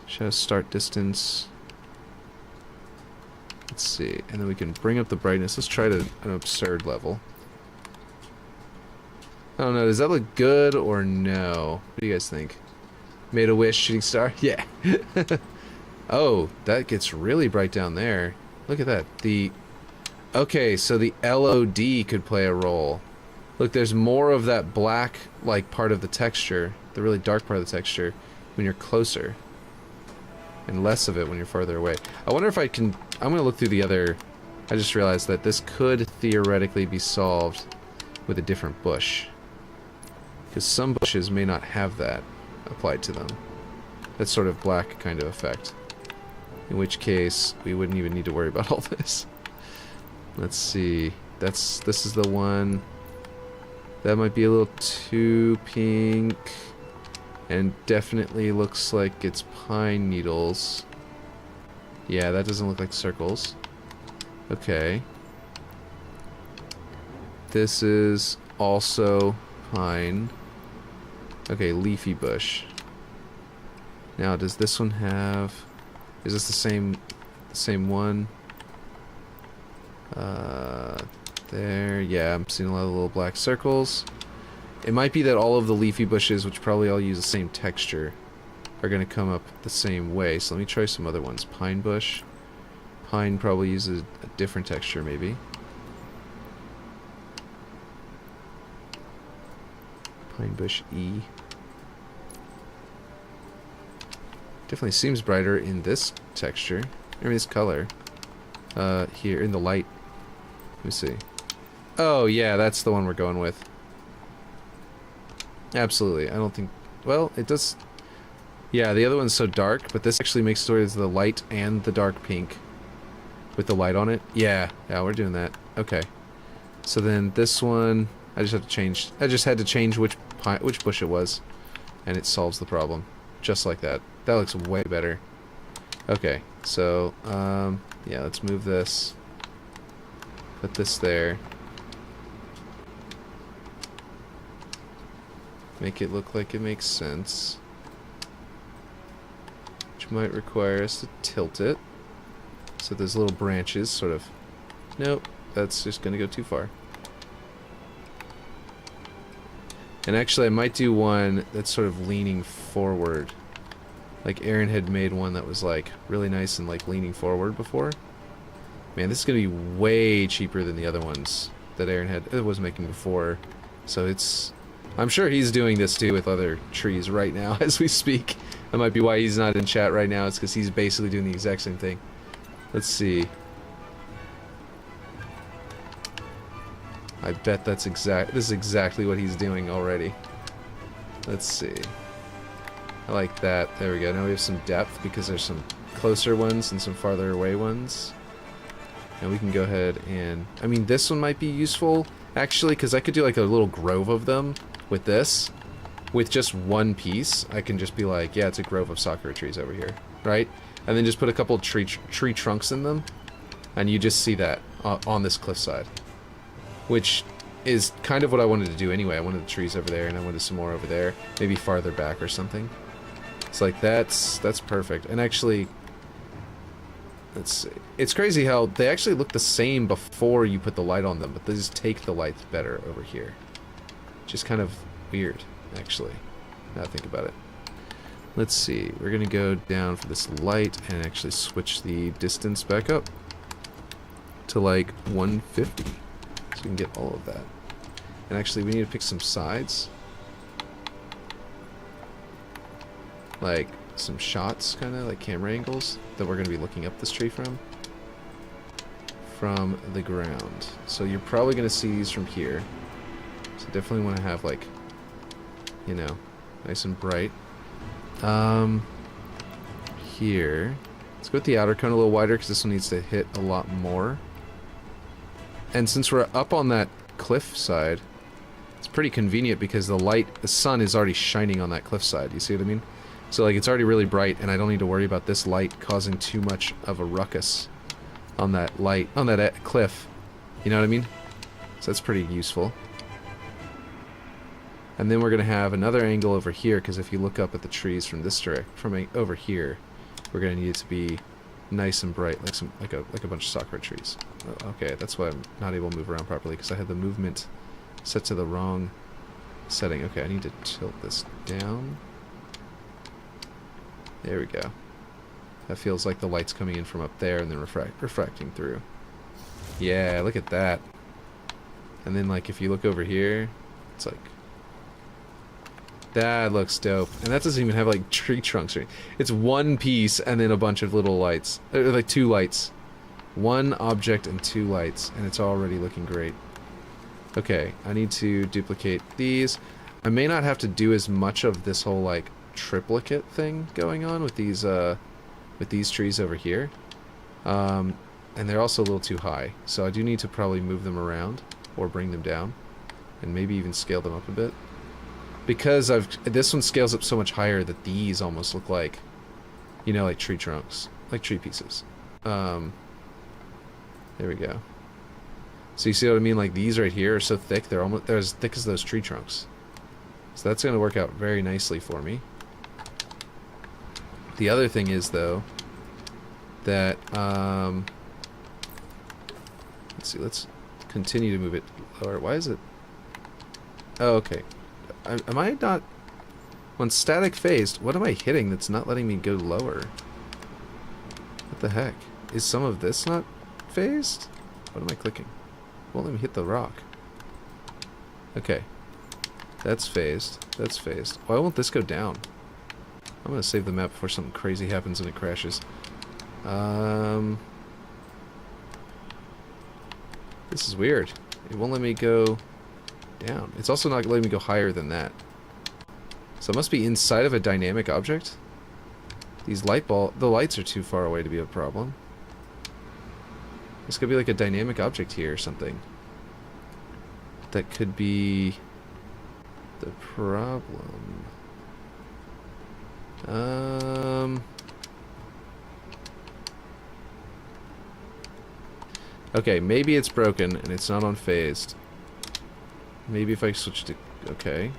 A: Shadow start distance. Let's see. And then we can bring up the brightness. Let's try to an absurd level. I don't know. Does that look good or no? What do you guys think? Made a wish, shooting star? Yeah. Oh, that gets really bright down there. Look at that. Okay, so the LOD could play a role. Look, there's more of that black, like, part of the texture, the really dark part of the texture, when you're closer. And less of it when you're farther away. I wonder if I can... I'm gonna look through the other... I just realized that this could theoretically be solved with a different bush. Because some bushes may not have that applied to them. That sort of black kind of effect. In which case, we wouldn't even need to worry about all this. Let's see. This is the one... That might be a little too pink. And definitely looks like it's pine needles. Yeah, that doesn't look like circles. Okay. This is also pine. Okay, leafy bush. Now, does this one have... Is this the same one? There, yeah, I'm seeing a lot of little black circles. It might be that all of the leafy bushes, which probably all use the same texture, are going to come up the same way. So let me try some other ones. Pine bush. Pine probably uses a different texture, maybe. Pine bush E. Definitely seems brighter in this texture. I mean, this color. Here, in the light. Let me see. Oh, yeah, that's the one we're going with. Absolutely. I don't think... Well, it does... Yeah, the other one's so dark, but this actually makes stories the light and the dark pink. With the light on it. Yeah, we're doing that. Okay. So then this one... I just had to change which bush it was. And it solves the problem. Just like that. That looks way better. Okay, so, yeah, let's move this. Put this there. Make it look like it makes sense. Which might require us to tilt it. So there's little branches, sort of... Nope, that's just gonna go too far. And actually, I might do one that's sort of leaning forward. Like Aaron had made one that was like really nice and like leaning forward before. Man, this is gonna be way cheaper than the other ones that Aaron was making before. So it's... I'm sure he's doing this too with other trees right now as we speak. That might be why he's not in chat right now. It's because he's basically doing the exact same thing. Let's see. I bet this is exactly what he's doing already. Let's see. I like that. There we go. Now we have some depth because there's some closer ones and some farther away ones. And we can go ahead and... I mean, this one might be useful, actually, because I could do like a little grove of them with this. With just one piece, I can just be like, yeah, it's a grove of sakura trees over here, right? And then just put a couple tree trunks in them, and you just see that on this cliffside. Which is kind of what I wanted to do anyway. I wanted the trees over there, and I wanted some more over there. Maybe farther back or something. It's like, that's perfect. And actually... Let's see. It's crazy how they actually look the same before you put the light on them, but they just take the light better over here. Just kind of weird, actually, now I think about it. Let's see. We're going to go down for this light and actually switch the distance back up to like 150. So we can get all of that. And actually, we need to pick some sides. Like... some shots, kind of like camera angles that we're going to be looking up this tree from the ground. So you're probably going to see these from here. So definitely want to have like, you know, nice and bright. Here, let's go with the outer cone a little wider because this one needs to hit a lot more. And since we're up on that cliff side, it's pretty convenient because the sun is already shining on that cliff side. You see what I mean? So like it's already really bright, and I don't need to worry about this light causing too much of a ruckus on that cliff. You know what I mean? So that's pretty useful. And then we're gonna have another angle over here, because if you look up at the trees from this over here, we're gonna need it to be nice and bright, like a bunch of sakura trees. Okay, that's why I'm not able to move around properly, because I had the movement set to the wrong setting. Okay, I need to tilt this down. There we go. That feels like the light's coming in from up there and then refracting through. Yeah, look at that. And then, like, if you look over here, it's like... That looks dope. And that doesn't even have, like, tree trunks. Right? It's one piece and then a bunch of little lights. Like, 2 lights. 1 object and 2 lights. And it's already looking great. Okay, I need to duplicate these. I may not have to do as much of this whole, like, triplicate thing going on with these trees over here. And they're also a little too high. So I do need to probably move them around. Or bring them down. And maybe even scale them up a bit. Because this one scales up so much higher that these almost look like, you know, like tree trunks. Like tree pieces. There we go. So you see what I mean? Like these right here are so thick, they're as thick as those tree trunks. So that's going to work out very nicely for me. The other thing is, though, that, let's see, let's continue to move it lower. Why is it? Oh, okay. Am I not... When static phased, what am I hitting that's not letting me go lower? What the heck? Is some of this not phased? What am I clicking? Won't let me hit the rock. Okay. That's phased. That's phased. Why won't this go down? I'm gonna save the map before something crazy happens and it crashes. This is weird. It won't let me go down. It's also not letting me go higher than that. So it must be inside of a dynamic object. These the lights are too far away to be a problem. This could be like a dynamic object here or something. That could be the problem. Okay, maybe it's broken and it's not unphased. Maybe if I switch to... Okay.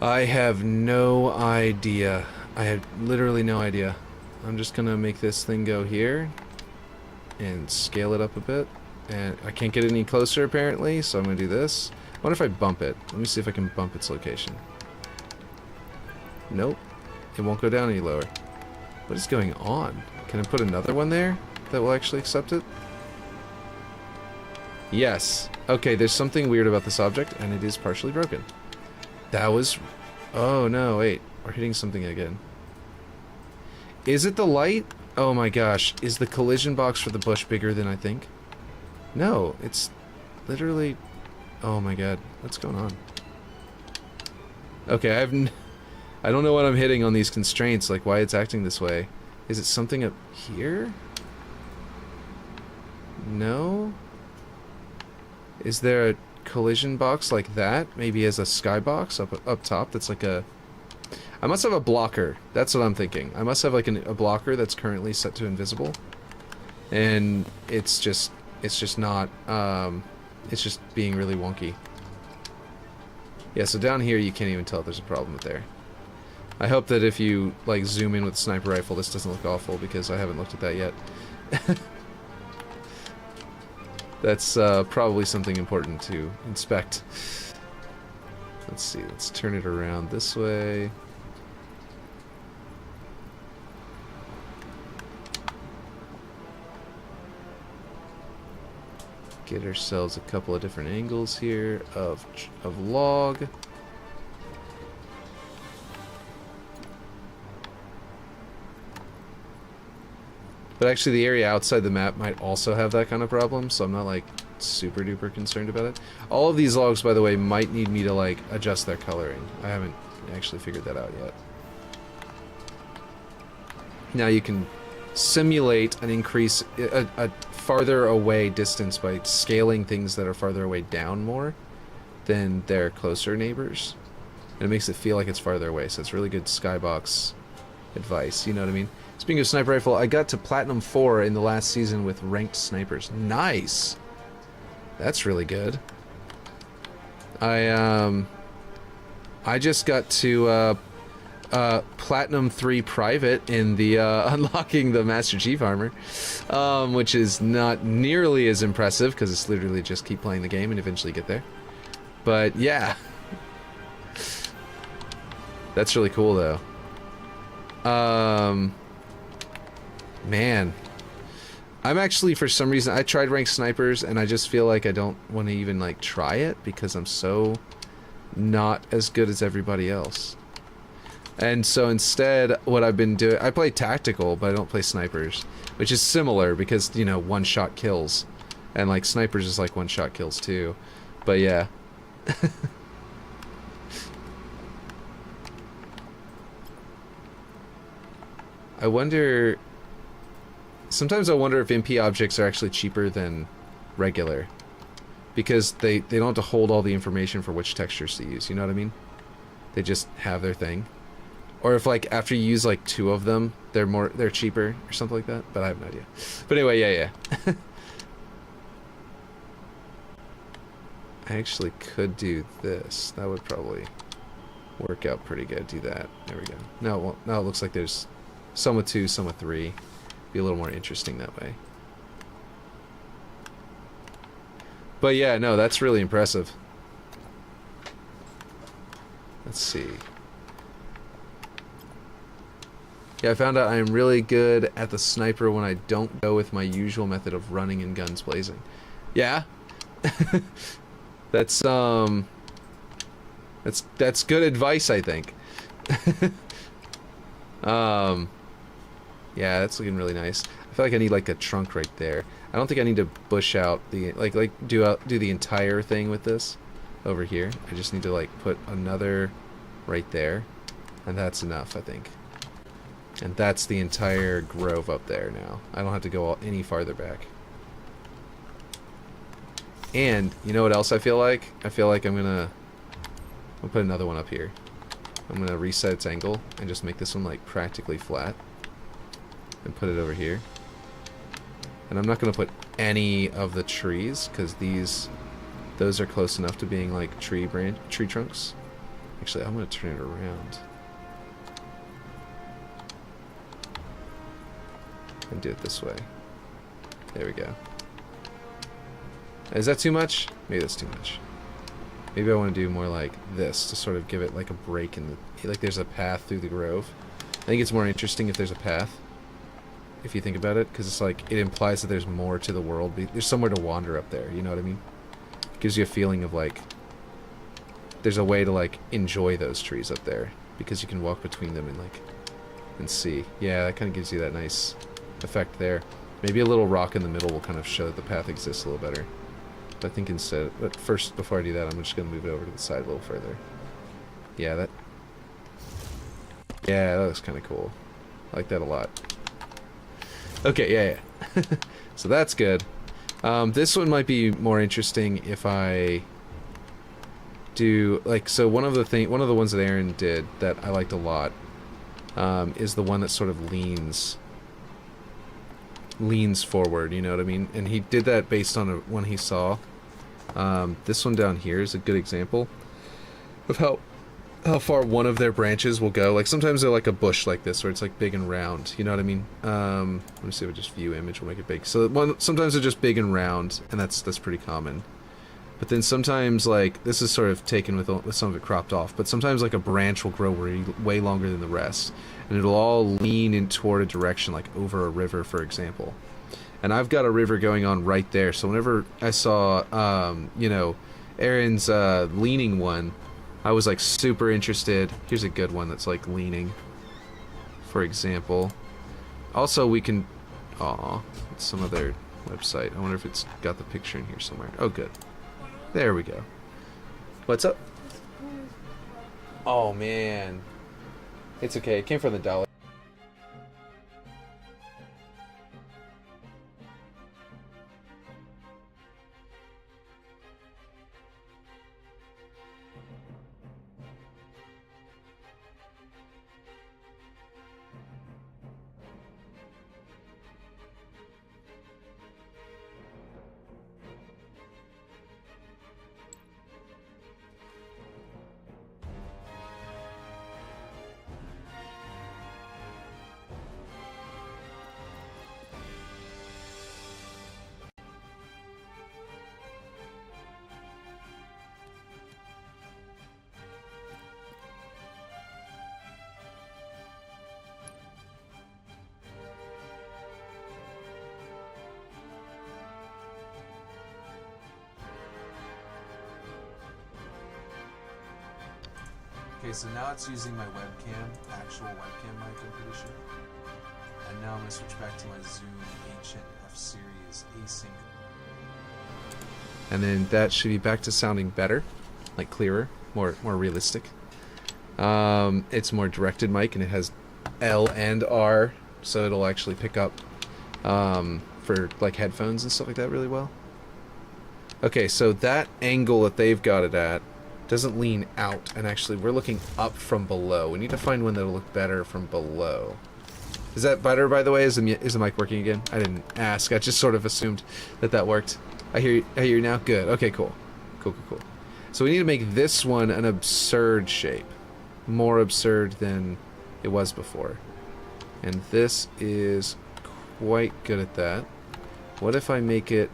A: I have no idea. I have literally no idea. I'm just gonna make this thing go here and scale it up a bit. And I can't get any closer apparently, so I'm gonna do this. I wonder if I bump it. Let me see if I can bump its location. Nope. It won't go down any lower. What is going on? Can I put another one there that will actually accept it? Yes. Okay, there's something weird about this object, and it is partially broken. That was... Oh, no, wait. We're hitting something again. Is it the light? Oh my gosh. Is the collision box for the bush bigger than I think? No, it's literally... Oh my god. What's going on? Okay, I don't know what I'm hitting on these constraints, like why it's acting this way. Is it something up here? No? Is there a collision box like that? Maybe as a skybox up top that's like a... I must have a blocker. That's what I'm thinking. I must have like a blocker that's currently set to invisible. And it's just not, it's just being really wonky. Yeah, so down here you can't even tell if there's a problem with there. I hope that if you, like, zoom in with a sniper rifle, this doesn't look awful, because I haven't looked at that yet. That's probably something important to inspect. Let's see, let's turn it around this way. Get ourselves a couple of different angles here of log. But actually the area outside the map might also have that kind of problem, so I'm not like super duper concerned about it. All of these logs, by the way, might need me to like adjust their coloring. I haven't actually figured that out yet. Now you can simulate an increase, a farther away distance by scaling things that are farther away down more than their closer neighbors. And it makes it feel like it's farther away, so it's really good skybox advice, you know what I mean? Speaking of sniper rifle, I got to Platinum 4 in the last season with ranked snipers. Nice! That's really good. I just got to Platinum 3 Private in the unlocking the Master Chief armor, which is not nearly as impressive because it's literally just keep playing the game and eventually get there. But yeah, That's really cool, though. Man. I'm actually, for some reason, I tried ranked snipers, and I just feel like I don't want to even, like, try it, because I'm so not as good as everybody else. And so instead, what I've been doing, I play tactical, but I don't play snipers, which is similar, because, you know, one-shot kills. And, like, snipers is, like, one-shot kills, too. But, yeah. I wonder... Sometimes I wonder if MP objects are actually cheaper than regular. Because they don't have to hold all the information for which textures to use, you know what I mean? They just have their thing. Or if, like, after you use, like, 2 of them, they're cheaper, or something like that. But I have no idea. But anyway, yeah. I actually could do this. That would probably work out pretty good. Do that. There we go. No, well, now it looks like there's some with 2, some with 3. Be a little more interesting that way. But yeah, no, that's really impressive. Let's see. Yeah, I found out I am really good at the sniper when I don't go with my usual method of running and guns blazing. Yeah. That's good advice, I think. Yeah, that's looking really nice. I feel like I need like a trunk right there. I don't think I need to bush out the do the entire thing with this over here. I just need to like put another right there, and that's enough, I think. And that's the entire grove up there now. I don't have to go any farther back. And you know what else I feel like? I feel like I'll put another one up here. I'm gonna reset its angle and just make this one like practically flat. And put it over here. And I'm not going to put any of the trees, because those are close enough to being like tree trunks. Actually, I'm going to turn it around. And do it this way. There we go. Is that too much? Maybe that's too much. Maybe I want to do more like this, to sort of give it like a break in the... Like there's a path through the grove. I think it's more interesting if there's a path. If you think about it, because it's like, it implies that there's more to the world. There's somewhere to wander up there, you know what I mean? It gives you a feeling of like, there's a way to like, enjoy those trees up there. Because you can walk between them and see. Yeah, that kind of gives you that nice effect there. Maybe a little rock in the middle will kind of show that the path exists a little better. But I think instead, but first, before I do that, I'm just going to move it over to the side a little further. Yeah, that looks kind of cool. I like that a lot. Okay, yeah. So that's good. This one might be more interesting if I do like, so one of the ones that Aaron did that I liked a lot is the one that sort of leans forward, you know what I mean? And he did that based on one he saw. This one down here is a good example of how far one of their branches will go. Like sometimes they're like a bush like this where it's like big and round, you know what I mean? Let me see if I just view image will make it big. So sometimes they're just big and round, and that's pretty common. But then sometimes, like, this is sort of taken with some of it cropped off, but sometimes like a branch will grow way longer than the rest, and it'll all lean in toward a direction, like over a river, for example. And I've got a river going on right there, so whenever I saw, you know, Aaron's leaning one, I was like super interested. Here's a good one that's like leaning, for example. Also, we can... Aw, it's some other website. I wonder if it's got the picture in here somewhere. Oh, good. There we go. What's up? Oh, man. It's okay. It came from the dollar. Okay, so now it's using my webcam, actual webcam mic, I'm pretty sure. And now I'm going to switch back to my Zoom Ancient F-Series async. And then that should be back to sounding better, like clearer, more realistic. It's more directed mic, and it has L and R, so it'll actually pick up for like headphones and stuff like that really well. Okay, so that angle that they've got it at doesn't lean out, and actually we're looking up from below. We need to find one that'll look better from below. Is that better, by the way? Is the mic working again? I didn't ask. I just sort of assumed that worked. I hear you now? Good. Okay, cool. Cool. So we need to make this one an absurd shape. More absurd than it was before. And this is quite good at that. What if I make it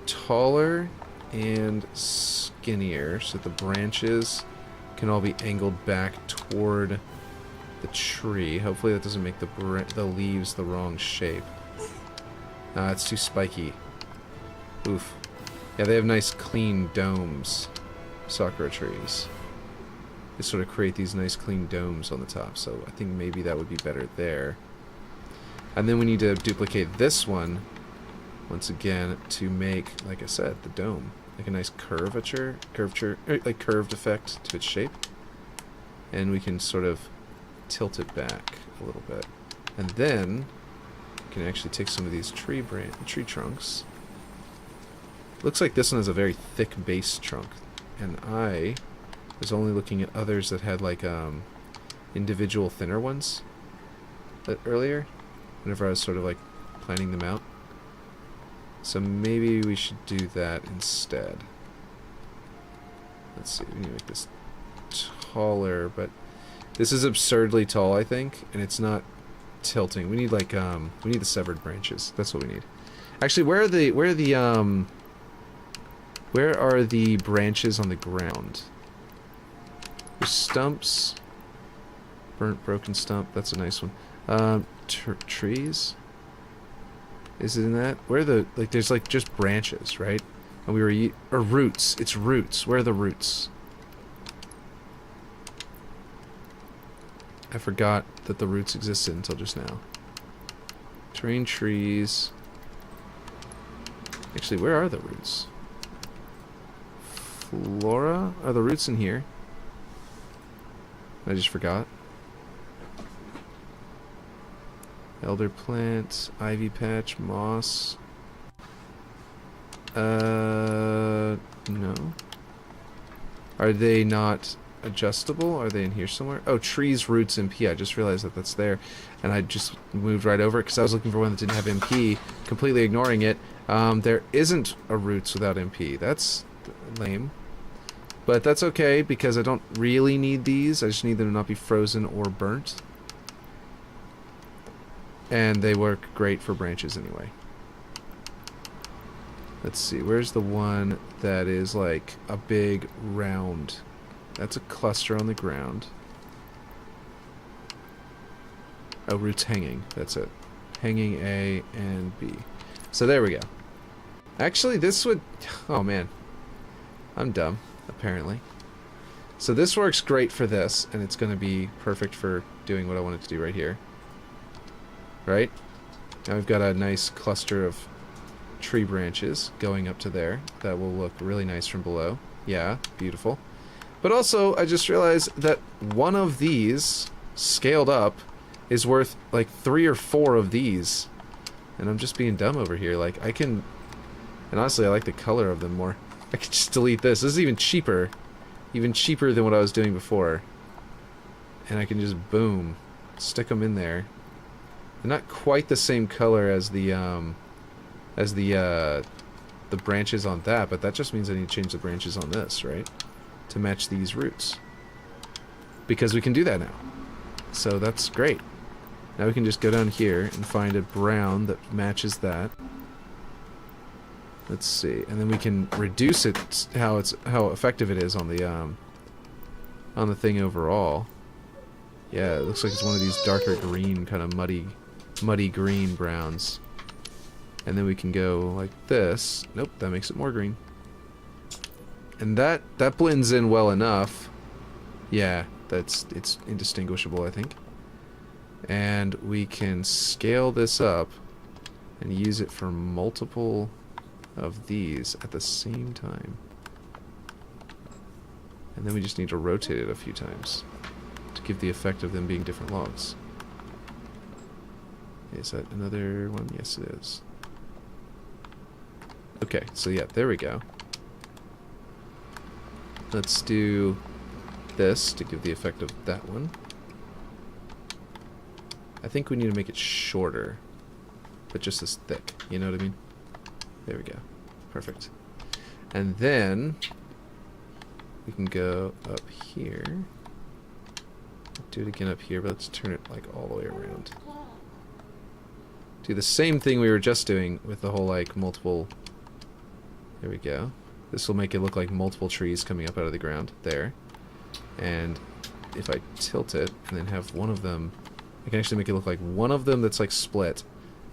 A: taller and skinnier so the branches can all be angled back toward the tree? Hopefully that doesn't make the leaves the wrong shape. Nah, it's too spiky. Oof. Yeah, they have nice clean domes, sakura trees. They sort of create these nice clean domes on the top, so I think maybe that would be better there. And then we need to duplicate this one once again to make, like I said, the dome. Like a nice curved effect to its shape. And we can sort of tilt it back a little bit. And then we can actually take some of these tree trunks. Looks like this one has a very thick base trunk. And I was only looking at others that had like individual thinner ones earlier, whenever I was sort of like planning them out. So maybe we should do that instead. Let's see, we need to make this taller, but this is absurdly tall, I think, and it's not tilting. We need like we need the severed branches. That's what we need. Actually, where are the branches on the ground? There's stumps. Burnt, broken stump. That's a nice one. Trees. Is it in that? Where are the, like, there's like just branches, right? And we were, or roots. It's roots. Where are the roots? I forgot that the roots existed until just now. Terrain trees. Actually, where are the roots? Flora? Are the roots in here? I just forgot. Elder plant, ivy patch, moss. No. Are they not adjustable? Are they in here somewhere? Oh, trees, roots, MP. I just realized that that's there. And I just moved right over it because I was looking for one that didn't have MP, completely ignoring it. There isn't a roots without MP. That's lame. But that's okay because I don't really need these. I just need them to not be frozen or burnt. And they work great for branches anyway. Let's see, where's the one that is like a big round? That's a cluster on the ground. Oh, roots hanging, that's it. Hanging A and B. So there we go. Actually, this would... Oh man. I'm dumb, apparently. So this works great for this, and it's going to be perfect for doing what I wanted to do right here. Right? Now we've got a nice cluster of tree branches going up to there that will look really nice from below. Yeah, beautiful. But also, I just realized that one of these, scaled up, is worth like 3 or 4 of these. And I'm just being dumb over here. Like, I can... And honestly, I like the color of them more. I could just delete this. This is even cheaper. Even cheaper than what I was doing before. And I can just, boom, stick them in there. They're not quite the same color as the branches on that, but that just means I need to change the branches on this, right? To match these roots. Because we can do that now. So that's great. Now we can just go down here and find a brown that matches that. Let's see, and then we can reduce it how effective it is on the thing overall. Yeah, it looks like it's one of these darker green, kind of muddy green browns. And then we can go like this. Nope, that makes it more green. And that blends in well enough Yeah, it's indistinguishable, I think. And we can scale this up and use it for multiple of these at the same time. And then we just need to rotate it a few times to give the effect of them being different logs. Is that another one? Yes, it is. Okay, so yeah, there we go. Let's do this to give the effect of that one. I think we need to make it shorter, but just as thick, you know what I mean? There we go. Perfect. And then we can go up here. Do it again up here, but let's turn it like all the way around. Do the same thing we were just doing with the whole like multiple. There we go. This will make it look like multiple trees coming up out of the ground. There. And if I tilt it and then have one of them, I can actually make it look like one of them that's like split,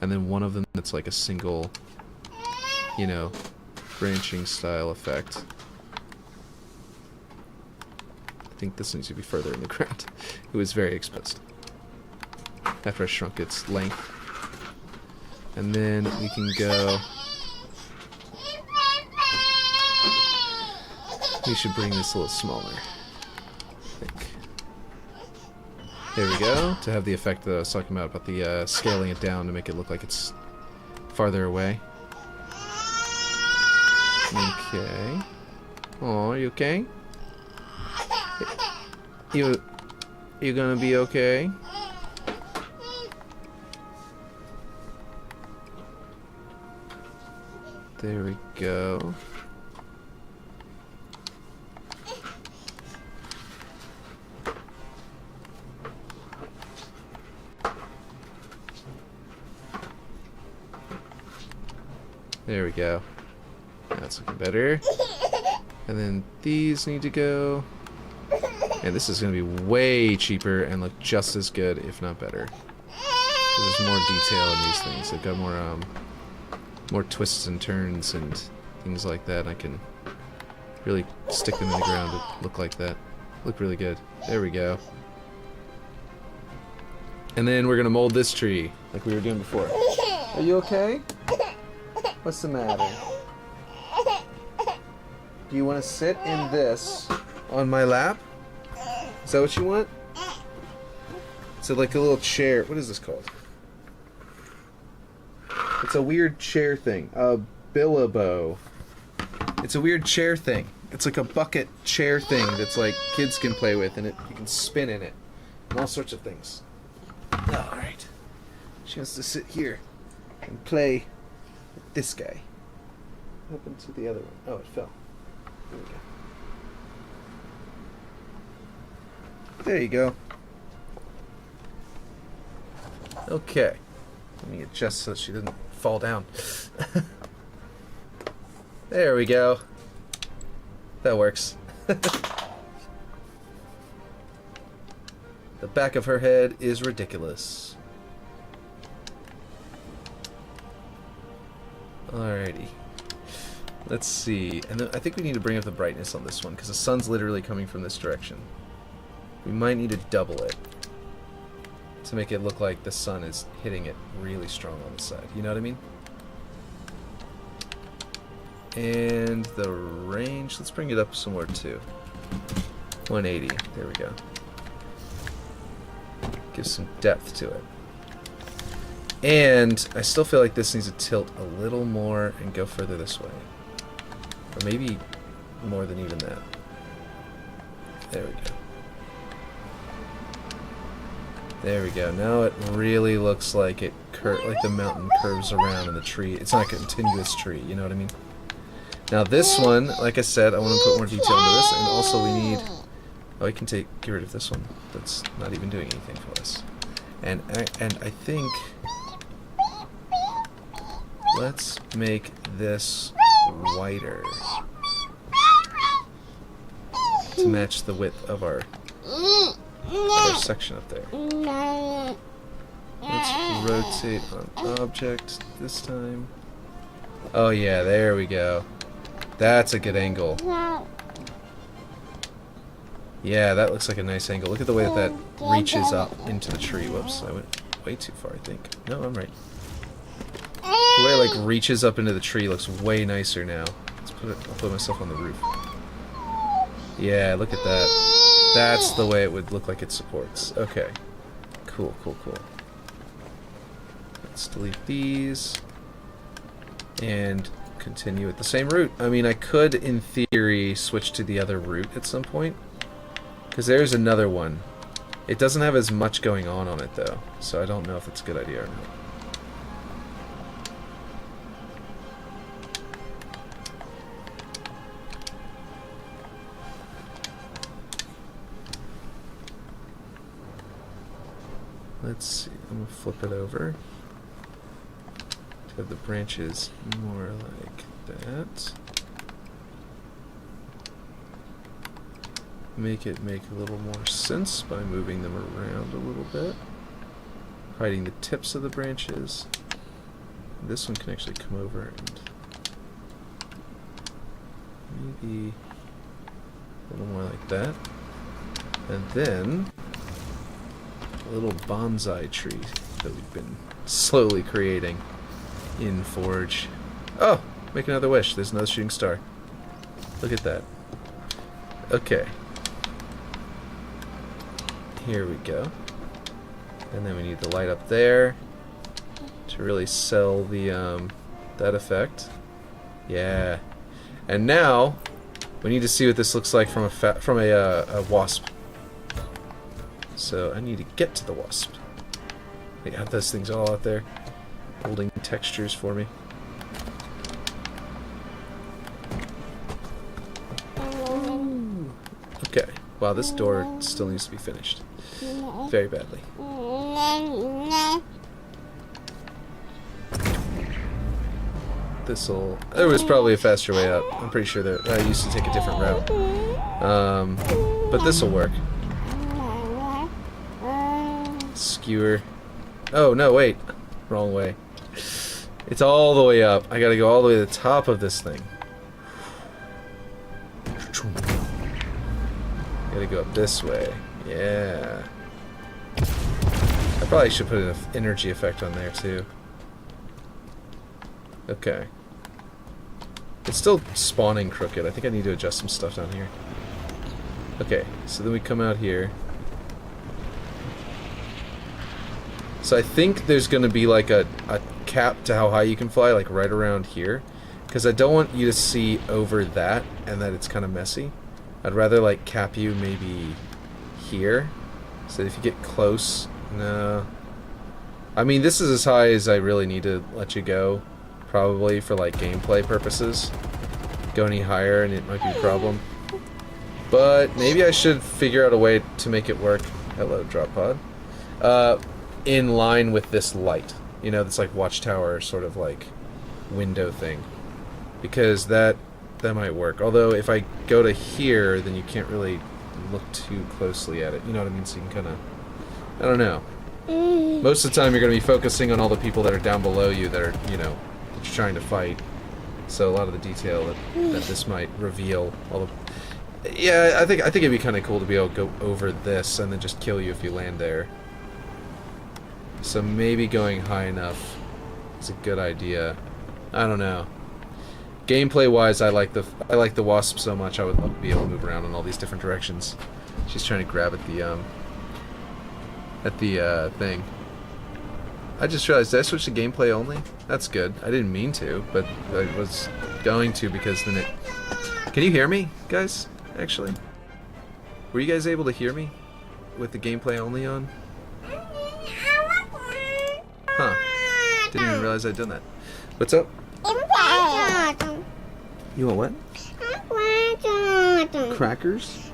A: and then one of them that's like a single, you know, branching style effect. I think this needs to be further in the ground. It was very exposed after I shrunk its length. And then we can go. We should bring this a little smaller, I think. There we go, to have the effect that I was talking about the scaling it down to make it look like it's farther away. Okay. Oh, you okay? You gonna be okay? There we go. There we go. That's looking better. And then these need to go. And this is going to be way cheaper and look just as good, if not better. There's more detail in these things. They've got more twists and turns and things like that. I can really stick them in the ground to look like that. Look really good. There we go. And then we're going to mold this tree like we were doing before. Are you okay? What's the matter? Do you want to sit in this on my lap? Is that what you want? So like a little chair. What is this called? It's a weird chair thing. A billabo. It's a weird chair thing. It's like a bucket chair thing that's like kids can play with, and you can spin in it. And all sorts of things. Alright. She wants to sit here and play with this guy. What happened to the other one? Oh, it fell. There we go. There you go. Okay. Let me adjust so she doesn't fall down. There we go. That works. The back of her head is ridiculous. Alrighty. Let's see. And then I think we need to bring up the brightness on this one because the sun's literally coming from this direction. We might need to double it to make it look like the sun is hitting it really strong on the side. You know what I mean? And the range, let's bring it up somewhere too. 180. There we go. Give some depth to it. And I still feel like this needs to tilt a little more and go further this way. Or maybe more than even that. There we go. There we go. Now it really looks like like the mountain curves around in the tree. It's not a continuous tree, you know what I mean? Now this one, like I said, I want to put more detail into this, and also we need... Oh, I can get rid of this one. That's not even doing anything for us. And I think... Let's make this wider to match the width of our section up there. Let's rotate on object this time. Oh yeah, there we go. That's a good angle. Yeah, that looks like a nice angle. Look at the way that reaches up into the tree. Whoops, I went way too far, I think. No, I'm right. The way it, like, reaches up into the tree looks way nicer now. I'll put myself on the roof. Yeah, look at that. That's the way it would look like it supports. Okay. Cool, cool, cool. Let's delete these. And continue with the same route. I mean, I could, in theory, switch to the other route at some point. Because there's another one. It doesn't have as much going on it, though. So I don't know if it's a good idea or not. Let's see, I'm going to flip it over to have the branches more like that. Make it make a little more sense by moving them around a little bit. Hiding the tips of the branches. This one can actually come over and maybe a little more like that. And then a little bonsai tree that we've been slowly creating in Forge. Oh! Make another wish. There's another shooting star. Look at that. Okay. Here we go. And then we need the light up there to really sell the that effect. Yeah. And now we need to see what this looks like from a wasp. So I need to get to the wasp. They got those things all out there, holding textures for me. Okay. Wow, this door still needs to be finished. Very badly. This'll... There was probably a faster way out. I'm pretty sure that I used to take a different route. But this'll work. Skewer. Oh, no, wait. Wrong way. It's all the way up. I gotta go all the way to the top of this thing. Gotta go up this way. Yeah. I probably should put an energy effect on there, too. Okay. It's still spawning crooked. I think I need to adjust some stuff down here. Okay, so then we come out here. So I think there's going to be like a cap to how high you can fly, like right around here. Because I don't want you to see over that and that it's kind of messy. I'd rather like cap you maybe here. So if you get close, no. I mean, this is as high as I really need to let you go. Probably for like gameplay purposes. Go any higher and it might be a problem. But maybe I should figure out a way to make it work. Hello, drop pod. In line with this light. You know, this like watchtower sort of like window thing. Because that might work. Although if I go to here, then you can't really look too closely at it. You know what I mean? So you can kind of... I don't know. Most of the time you're going to be focusing on all the people that are down below you that are, you know, that you're trying to fight. So a lot of the detail that this might reveal. All the... Yeah, I think it'd be kind of cool to be able to go over this and then just kill you if you land there. So maybe going high enough is a good idea. I don't know. Gameplay-wise, I like the wasp so much. I would love to be able to move around in all these different directions. She's trying to grab at the thing. I just realized, did I switch to gameplay only? That's good. I didn't mean to, but I was going to because then it... Can you hear me, guys? Actually, were you guys able to hear me with the gameplay only on? Huh. Didn't even realize I'd done that. What's up? You want what? Crackers?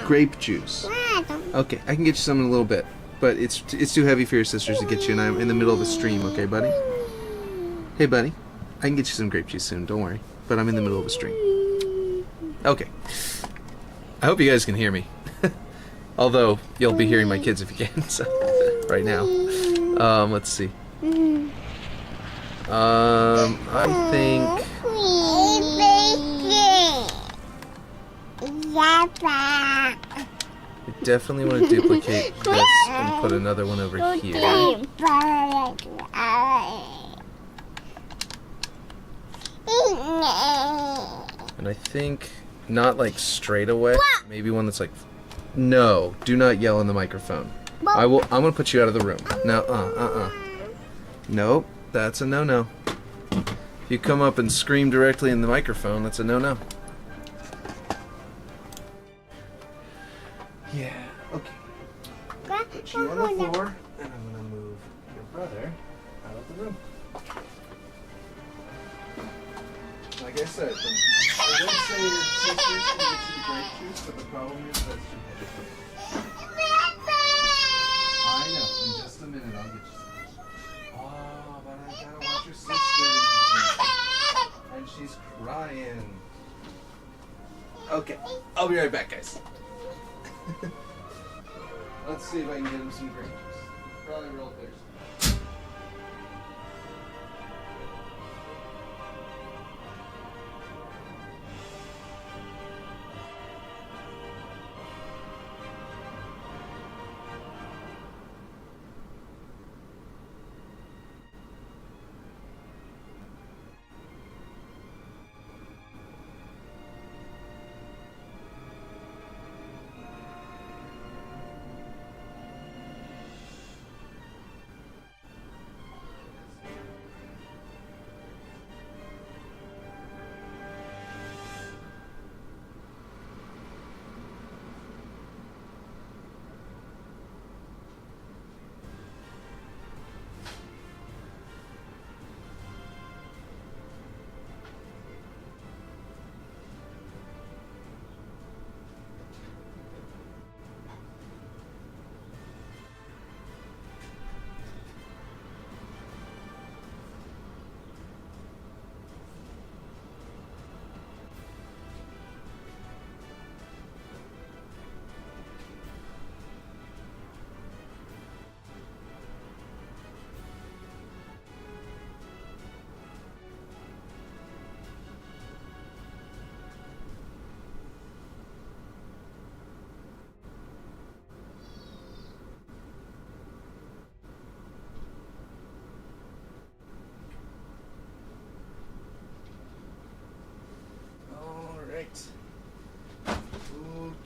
A: Grape juice. Okay, I can get you some in a little bit, but it's too heavy for your sisters to get you, and I'm in the middle of a stream, okay, buddy? Hey, buddy. I can get you some grape juice soon, don't worry. But I'm in the middle of a stream. Okay. I hope you guys can hear me. Although, you'll be hearing my kids if you can, so, right now. Let's see. I think... We definitely want to duplicate this and put another one over here. And I think not like straight away. Maybe one that's like, no, do not yell in the microphone. I'm gonna put you out of the room. No, Nope, that's a no-no. If you come up and scream directly in the microphone, that's a no-no. Yeah, okay. Put you on the floor, and I'm gonna move your brother out of the room. Like I said, I don't say your sister's gonna get you the grape juice, but the problem is that's too heavy. I know, in just a minute I'll get you some. Oh, but I gotta watch your sister. And she's crying. Okay, I'll be right back, guys. Let's see if I can get him some grape juice. Probably real thirsty.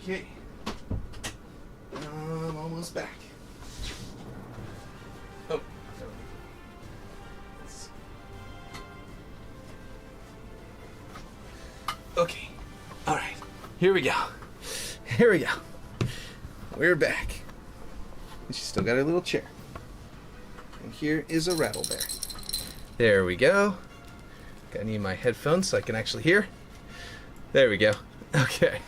A: Okay. I'm almost back. Oh. Okay. All right. Here we go. Here we go. We're back. And she's still got her little chair. And here is a rattle bear. There we go. Gotta need my headphones so I can actually hear. There we go. Okay.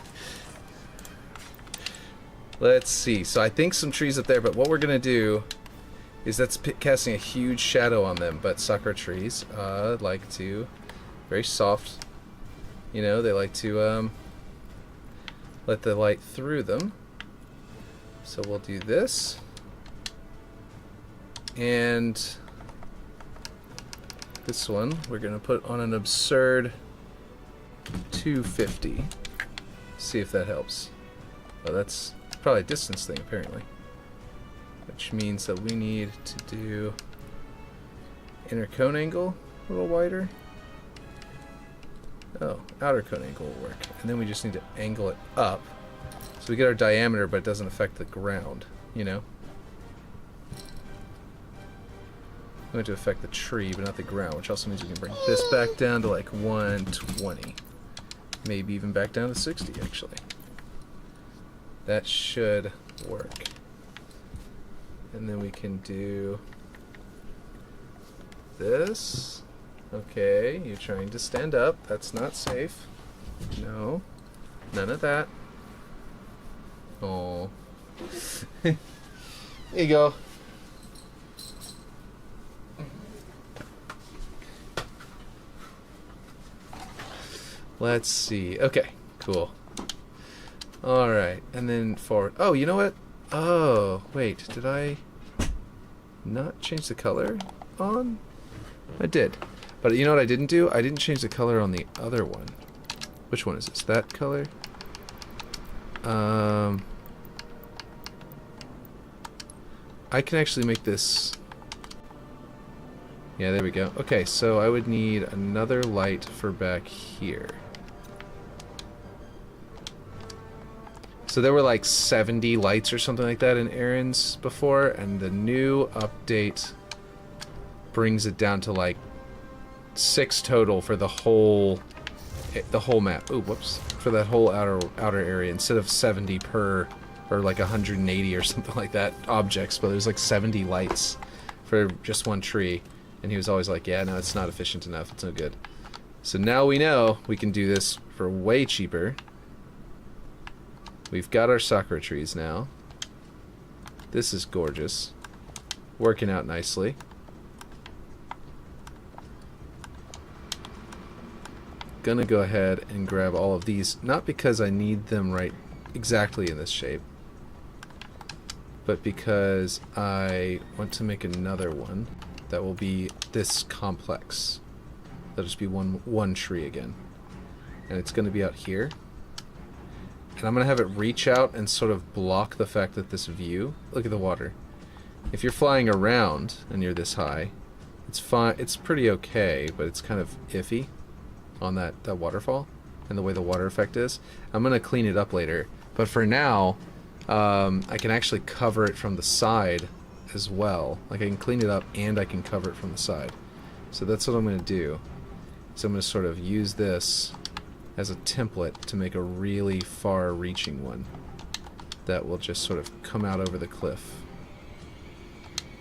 A: Let's see. So I think some trees up there, but what we're gonna do is that's casting a huge shadow on them. But sakura trees like to, very soft. You know, they like to let the light through them. So we'll do this. And this one we're gonna put on an absurd 250. See if that helps. Oh, that's probably a distance thing apparently. Which means that we need to do inner cone angle a little wider. Oh, outer cone angle will work. And then we just need to angle it up. So we get our diameter, but it doesn't affect the ground, you know? We want to affect the tree, but not the ground, which also means we can bring this back down to like 120. Maybe even back down to 60, actually. That should work. And then we can do this. Okay, you're trying to stand up. That's not safe. No. None of that. Oh. There you go. Let's see. Okay, cool. Alright, and then forward. Oh, you know what? Oh, wait. Did I not change the color on? I did. But you know what I didn't do? I didn't change the color on the other one. Which one is this? That color? I can actually make this... Yeah, there we go. Okay, so I would need another light for back here. So there were like 70 lights or something like that in Aaron's before, and the new update brings it down to like 6 total for the whole map. Oh, whoops. For that whole outer area, instead of 70 per, or like 180 or something like that objects, but there's like 70 lights for just one tree. And he was always like, yeah, no, it's not efficient enough. It's no good. So now we know we can do this for way cheaper. We've got our sakura trees now. This is gorgeous. Working out nicely. Gonna go ahead and grab all of these, not because I need them right exactly in this shape, but because I want to make another one that will be this complex. That'll just be one tree again. And it's gonna be out here. And I'm gonna have it reach out and sort of block the fact that this view, look at the water. If you're flying around and you're this high, it's fine, it's pretty okay, but it's kind of iffy on that waterfall and the way the water effect is. I'm gonna clean it up later, but for now, I can actually cover it from the side as well. Like I can clean it up and I can cover it from the side. So that's what I'm gonna do. So I'm gonna sort of use this as a template to make a really far-reaching one that will just sort of come out over the cliff.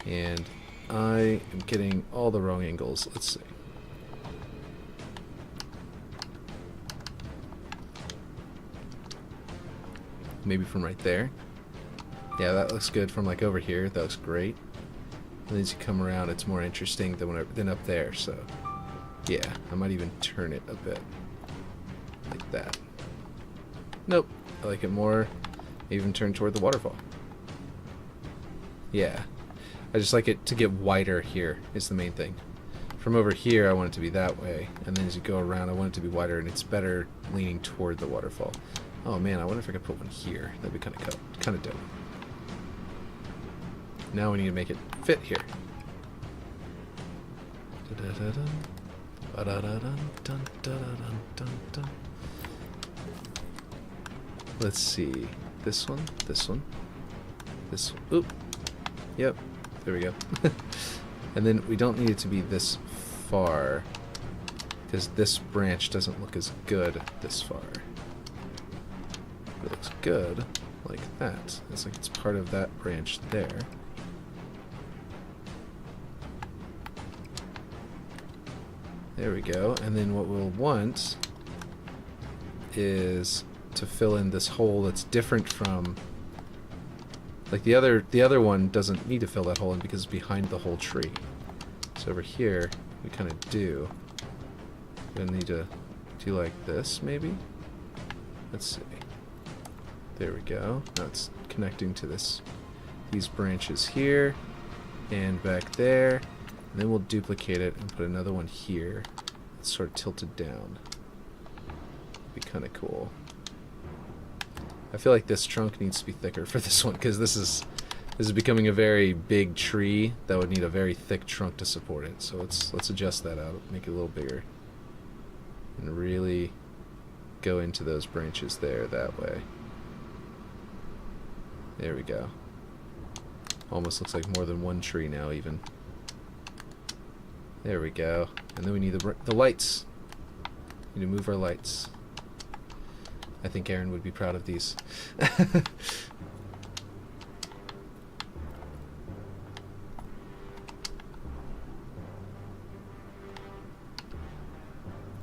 A: And I am getting all the wrong angles. Let's see. Maybe from right there. Yeah, that looks good from like over here. That looks great. And as you come around, it's more interesting than up there. So, yeah, I might even turn it a bit like that. Nope, I like it more. Even turn toward the waterfall. Yeah, I just like it to get wider here. Is the main thing. From over here, I want it to be that way, and then as you go around, I want it to be wider, and it's better leaning toward the waterfall. Oh man, I wonder if I could put one here. That'd be kind of dope. Now we need to make it fit here. Let's see. This one, this one, this one. Oop. Yep. There we go. And then we don't need it to be this far, because this branch doesn't look as good this far. It looks good like that. It's like it's part of that branch there. There we go. And then what we'll want is to fill in this hole that's different from, like the other one doesn't need to fill that hole in because it's behind the whole tree. So over here we kind of do. We're gonna need to do like this maybe. Let's see. There we go. Now it's connecting to these branches here and back there. And then we'll duplicate it and put another one here. It's sort of tilted down. Be kind of cool. I feel like this trunk needs to be thicker for this one because this is becoming a very big tree that would need a very thick trunk to support it. So let's adjust that out, make it a little bigger, and really go into those branches there that way. There we go. Almost looks like more than one tree now even. There we go. And then we need the lights. We need to move our lights. I think Aaron would be proud of these.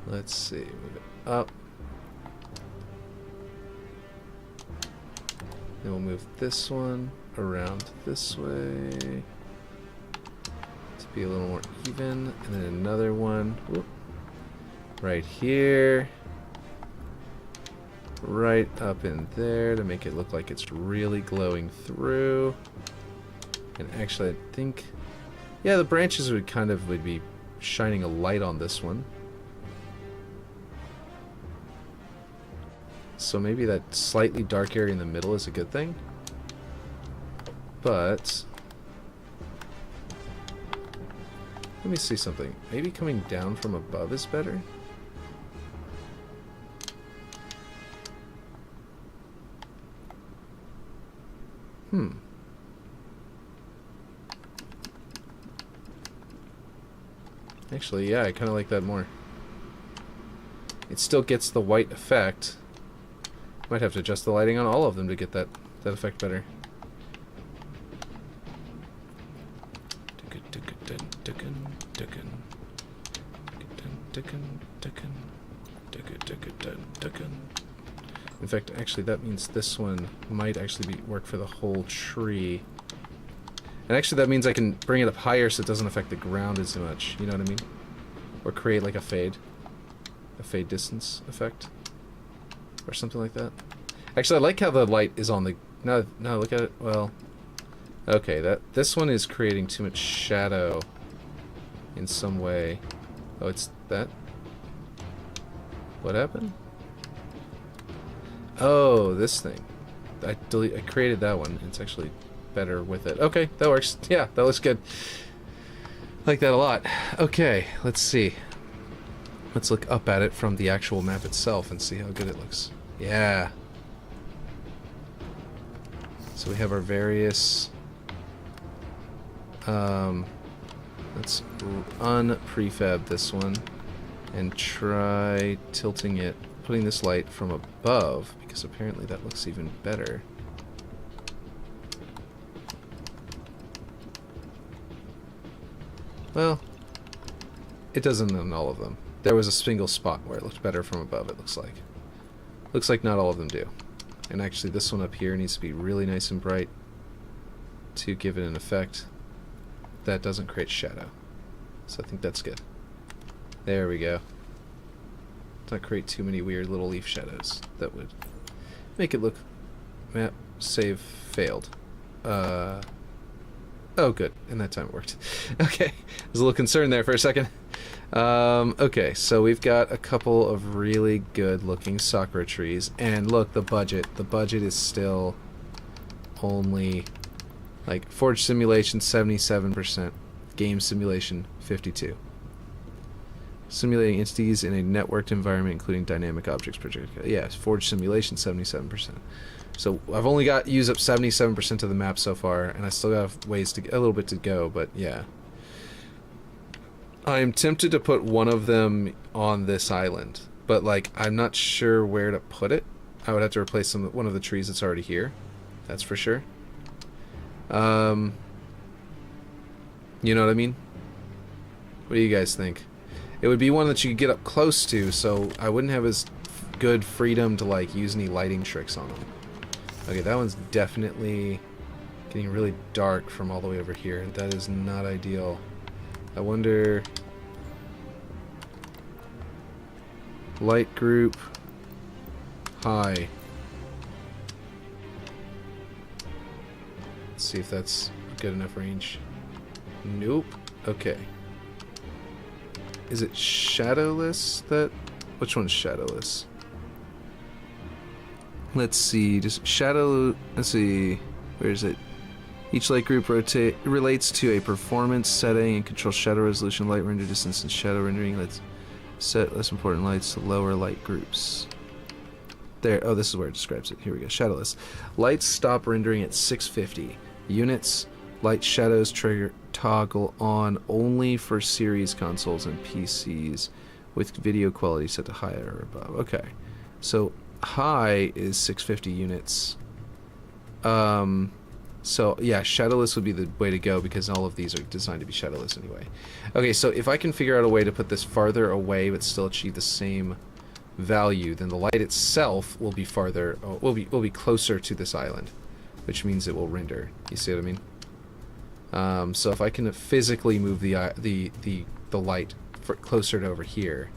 A: Let's see. Move it up. Then we'll move this one around this way to be a little more even, and then another one right here, right up in there to make it look like it's really glowing through. And actually I think, yeah, the branches would be shining a light on this one. so maybe that slightly dark area in the middle is a good thing. But let me see something. Maybe coming down from above is better? Actually, yeah, I kind of like that more. It still gets the white effect. Might have to adjust the lighting on all of them to get that effect better. In fact, actually, that means this one might actually work for the whole tree. And actually, that means I can bring it up higher so it doesn't affect the ground as much. You know what I mean? Or create like a fade distance effect, or something like that. Actually, I like how the light is on the. No, look at it. Well, okay, this one is creating too much shadow in some way. Oh, it's that. What happened? Oh, this thing. I created that one. It's actually better with it. Okay, that works. Yeah, that looks good. I like that a lot. Okay, let's see. Let's look up at it from the actual map itself and see how good it looks. Yeah. So we have our various... let's unprefab this one and try tilting it, putting this light from above, because apparently that looks even better. Well, it doesn't on all of them. There was a single spot where it looked better from above, it looks like. Looks like not all of them do. And actually this one up here needs to be really nice and bright to give it an effect that doesn't create shadow. So I think that's good. There we go. Not create too many weird little leaf shadows. That would make it look... Map save failed. Oh, good. In that time it worked. Okay. I was a little concerned there for a second. Okay, so we've got a couple of really good looking sakura trees. And look, the budget. The budget is still only... like, Forge Simulation, 77%. Game Simulation, 52%. Simulating entities in a networked environment, including dynamic objects projected. Yes, Forge Simulation, 77%. So I've only got used up 77% of the map so far, and I still got ways to a little bit to go. But yeah, I am tempted to put one of them on this island, but like I'm not sure where to put it. I would have to replace one of the trees that's already here. That's for sure. You know what I mean? What do you guys think? It would be one that you could get up close to, so I wouldn't have as good freedom to like use any lighting tricks on them. Okay, that one's definitely getting really dark from all the way over here. That is not ideal. I wonder... Light group... High. Let's see if that's good enough range. Nope. Okay. Is it shadowless that... Which one's shadowless? Let's see, just shadow, let's see, where is it? Each light group relates to a performance setting and controls shadow resolution, light render distance, and shadow rendering. Let's set less important lights to lower light groups. There, oh, this is where it describes it. Here we go, shadowless. Lights stop rendering at 650. Units, light shadows trigger toggle on only for series consoles and PCs with video quality set to high or above. Okay, so high is 650 units. So yeah, shadowless would be the way to go because all of these are designed to be shadowless anyway. Okay, so if I can figure out a way to put this farther away but still achieve the same value, then the light itself will be farther, will be closer to this island, which means it will render. You see what I mean? So if I can physically move the light closer to over here,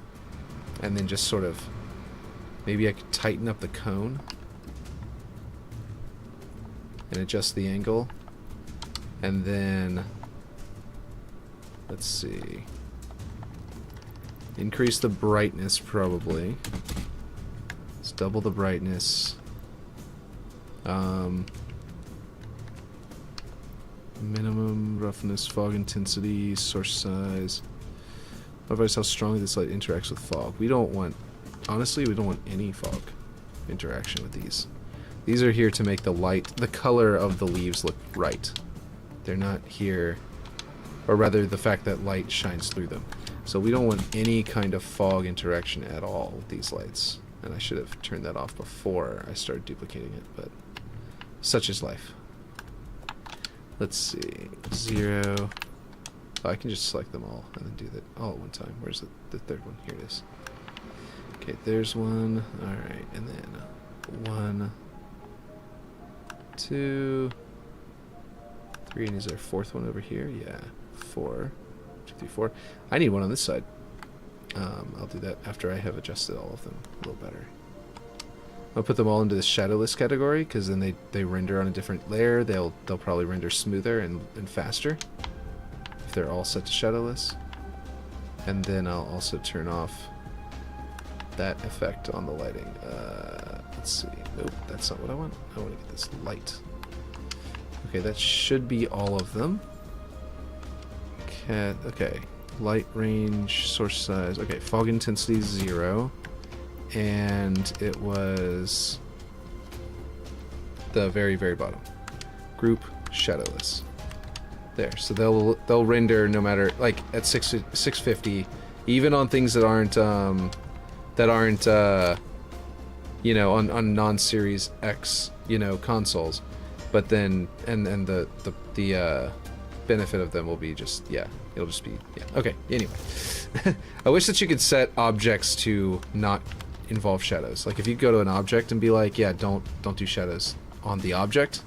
A: and then just sort of maybe I could tighten up the cone and adjust the angle, and then let's see, increase the brightness probably. Let's double the brightness. Minimum roughness, fog intensity, source size. Otherwise, how strongly this light interacts with fog. We don't want, honestly, we don't want any fog interaction with these. These are here to make the light, the color of the leaves look right. They're not here, or rather the fact that light shines through them. So we don't want any kind of fog interaction at all with these lights. And I should have turned that off before I started duplicating it, but such is life. Let's see, 0. Oh, I can just select them all and then do that all at one time. Where's the third one? Here it is. Okay, there's one. Alright, and then 1, 2, 3, and is there a fourth one over here? Yeah, 4, 2, 3, 4. I need one on this side. I'll do that after I have adjusted all of them a little better. I'll put them all into the shadowless category because then they render on a different layer. They'll probably render smoother and faster if they're all set to shadowless. And then I'll also turn off that effect on the lighting. Let's see. Nope, that's not what I want. I want to get this light. Okay, that should be all of them. Okay. Light range, source size. Okay, fog intensity 0. And it was the very, very bottom. Group shadowless. There. So they'll render no matter, like at 650, even on things that aren't you know, on non-Series X, you know, consoles. But then and the benefit of them will be just, yeah, it'll just be, yeah. Okay, anyway. I wish that you could set objects to not involve shadows. Like if you go to an object and be like, yeah, don't do shadows on the object,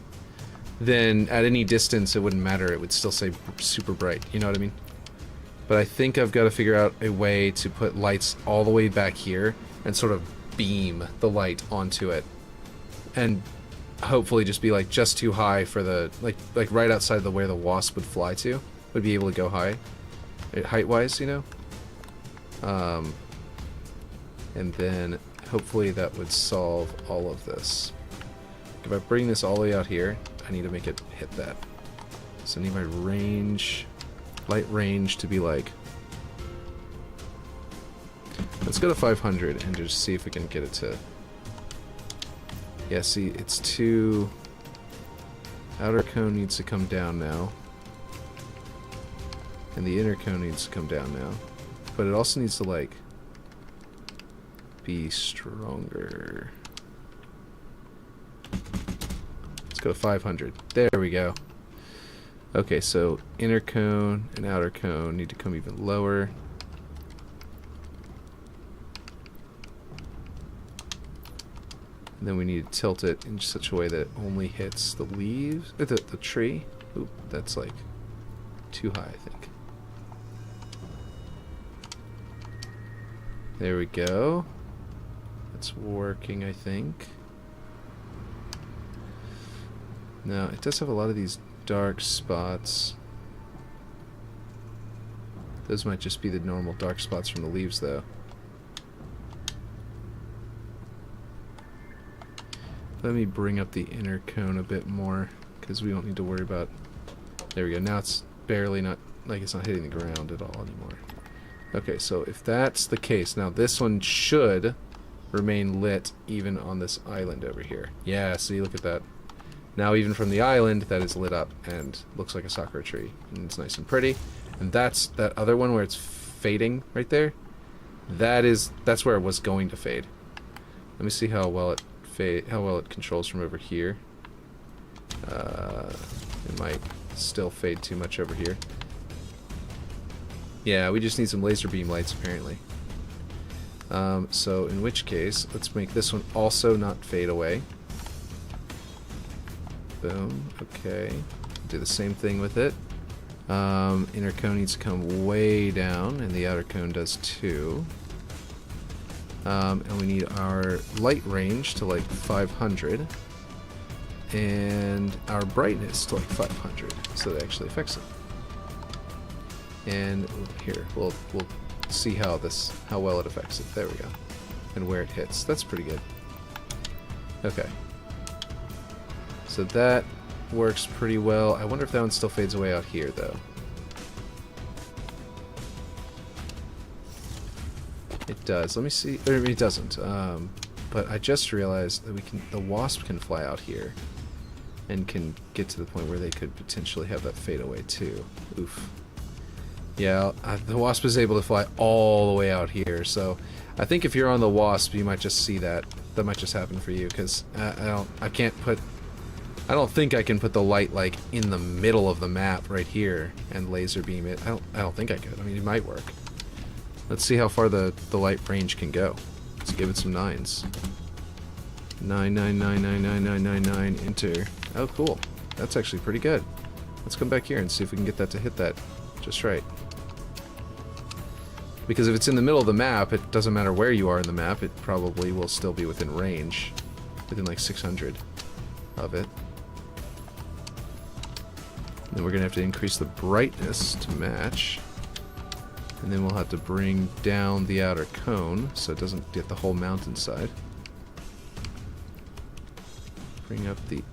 A: then at any distance it wouldn't matter. It would still say super bright. You know what I mean? But I think I've got to figure out a way to put lights all the way back here and sort of beam the light onto it, and hopefully just be like just too high for the like right outside the where the wasp would fly to, would be able to go high, height wise, you know. And then hopefully that would solve all of this. If I bring this all the way out here, I need to make it hit that. So I need my range, light range to be like, let's go to 500 and just see if we can get it to, yeah, see, it's too, outer cone needs to come down now, and the inner cone needs to come down now, but it also needs to like be stronger. Let's go to 500. There we go. Okay, so inner cone and outer cone need to come even lower. And then we need to tilt it in such a way that it only hits the leaves, the tree. Oop, that's like too high, I think. There we go. That's working, I think. Now, it does have a lot of these dark spots. Those might just be the normal dark spots from the leaves, though. Let me bring up the inner cone a bit more, because we don't need to worry about... There we go. Now it's barely not... like it's not hitting the ground at all anymore. Okay, so if that's the case, now this one should remain lit even on this island over here. Yeah, see, look at that. Now even from the island, that is lit up and looks like a sakura tree. And it's nice and pretty. And that's that other one where it's fading right there. That's where it was going to fade. Let me see how well it controls from over here. It might still fade too much over here. Yeah, we just need some laser beam lights apparently. So in which case, let's make this one also not fade away. Boom. Okay. Do the same thing with it. Inner cone needs to come way down, and the outer cone does too. And we need our light range to like 500, and our brightness to like 500, so that actually affects it. And here, we'll see how well it affects it. There we go. And where it hits. That's pretty good. Okay. So that works pretty well. I wonder if that one still fades away out here, though. It does. Let me see. Or it doesn't. But I just realized that the wasp can fly out here and can get to the point where they could potentially have that fade away too. Oof. Yeah, the wasp is able to fly all the way out here, so I think if you're on the wasp, you might just see that. That might just happen for you, because I don't think I can put the light like in the middle of the map right here and laser beam it. I don't think I could. I mean, it might work. Let's see how far the light range can go. Let's give it some 9s. 9, enter. Oh, cool. That's actually pretty good. Let's come back here and see if we can get that to hit that just right. Because if it's in the middle of the map, it doesn't matter where you are in the map, it probably will still be within range. Within like 600 of it. Then we're going to have to increase the brightness to match. And then we'll have to bring down the outer cone so it doesn't get the whole mountainside. Bring up the...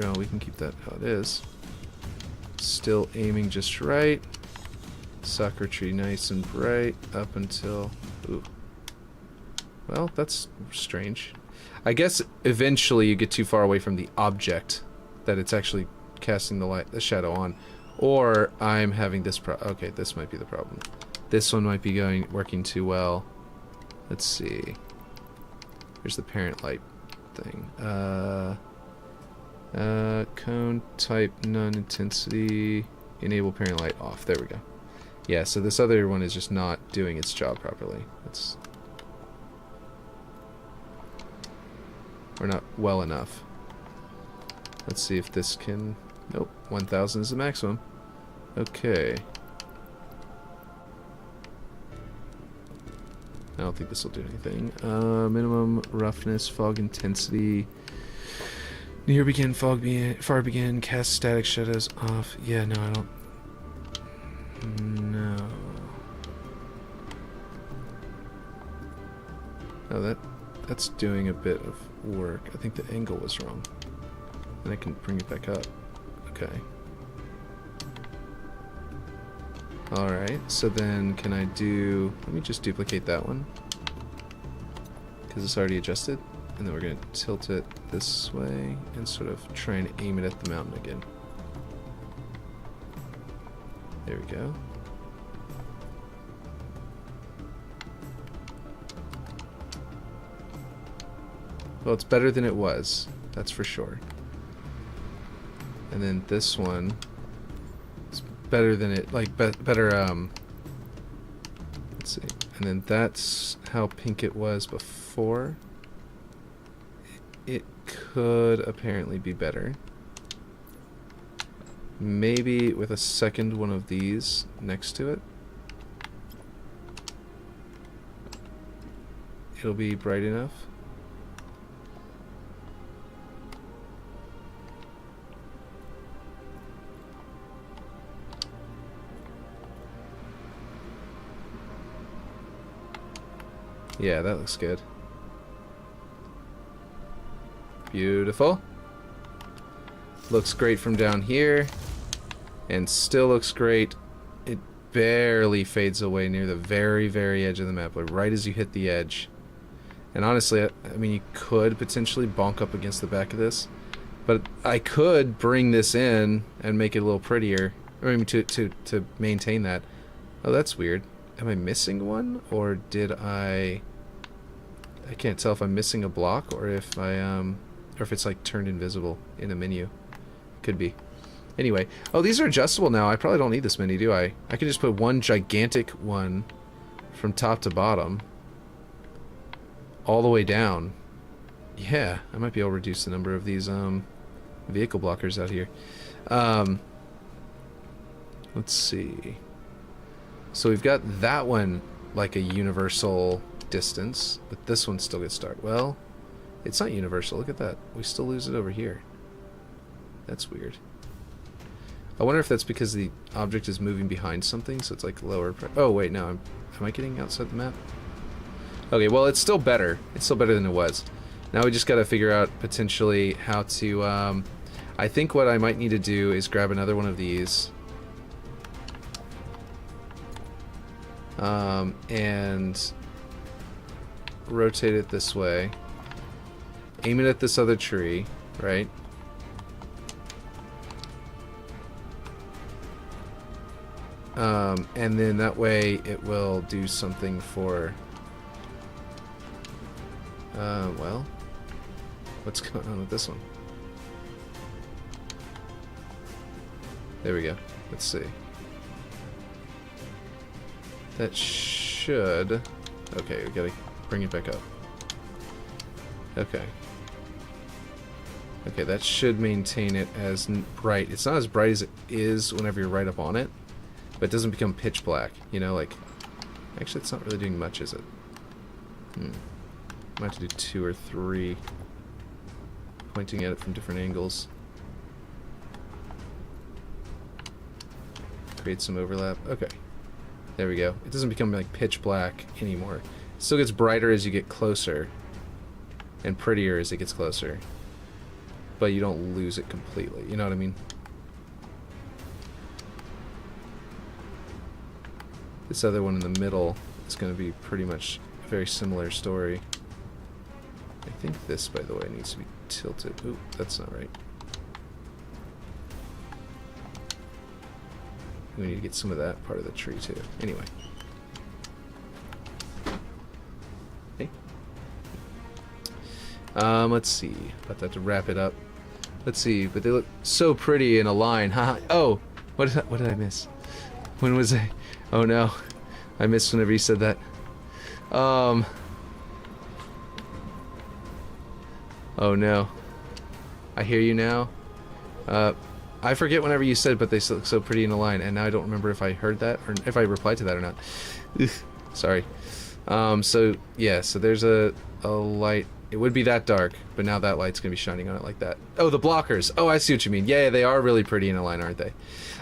A: Oh, we can keep that how it is. Still aiming just right. Soccer tree nice and bright up until... Ooh. Well, that's strange. I guess eventually you get too far away from the object that it's actually casting the shadow on. Or I'm having this okay, this might be the problem. This one might be working too well. Let's see. Here's the parent light thing. Cone type non-intensity. Enable parent light off. There we go. Yeah, so this other one is just not doing its job properly. It's... Or not well enough. Let's see if this can... Nope, 1000 is the maximum. Okay. I don't think this will do anything. Minimum roughness, fog intensity. Near begin, far begin, cast static shadows off. Yeah, no, I don't... No. Oh, that's doing a bit of work. I think the angle was wrong. And I can bring it back up. Okay. Alright, so then can I do... Let me just duplicate that one. Because it's already adjusted. And then we're going to tilt it this way and sort of try and aim it at the mountain again. There we go. Well, it's better than it was. That's for sure. And then this one... better than it, like, better, let's see, and then that's how pink it was before. It could apparently be better. Maybe with a second one of these next to it. It'll be bright enough. Yeah, that looks good. Beautiful. Looks great from down here. And still looks great. It barely fades away near the very, very edge of the map, like right as you hit the edge. And honestly, I mean, you could potentially bonk up against the back of this. But I could bring this in and make it a little prettier. I mean, to maintain that. Oh, that's weird. Am I missing one? Or did I can't tell if I'm missing a block or if or if it's like turned invisible in a menu. Could be. Anyway, oh, these are adjustable now. I probably don't need this many, do I? I can just put one gigantic one from top to bottom all the way down. Yeah, I might be able to reduce the number of these vehicle blockers out here. Let's see. So we've got that one like a universal distance, but this one still gets dark. Well, it's not universal. Look at that. We still lose it over here. That's weird. I wonder if that's because the object is moving behind something, so it's like lower. Oh wait, no. Am I getting outside the map? Okay, well, it's still better. It's still better than it was. Now we just got to figure out potentially how to, I think what I might need to do is grab another one of these. And rotate it this way. Aim it at this other tree, right? And then that way it will do something for... well... What's going on with this one? There we go. Let's see. That should... Okay, we gotta bring it back up. Okay. Okay, that should maintain it as bright. It's not as bright as it is whenever you're right up on it, but it doesn't become pitch black, you know, like... Actually, it's not really doing much, is it? Might have to do 2 or 3. Pointing at it from different angles. Create some overlap. Okay. There we go. It doesn't become like pitch black anymore. It still gets brighter as you get closer. And prettier as it gets closer. But you don't lose it completely. You know what I mean? This other one in the middle is going to be pretty much a very similar story. I think this, by the way, needs to be tilted. Ooh, that's not right. We need to get some of that part of the tree, too. Anyway. Okay. Let's see. About that to wrap it up. Let's see, but they look so pretty in a line. Haha. Oh! What did I miss? When was I? Oh no. I missed whenever you said that. Oh no. I hear you now. I forget whenever you said, but they look so pretty in a line, and now I don't remember if I heard that, or if I replied to that or not. Sorry. So, yeah, so there's a light. It would be that dark, but now that light's gonna be shining on it like that. Oh, the blockers! Oh, I see what you mean. Yeah, they are really pretty in a line, aren't they?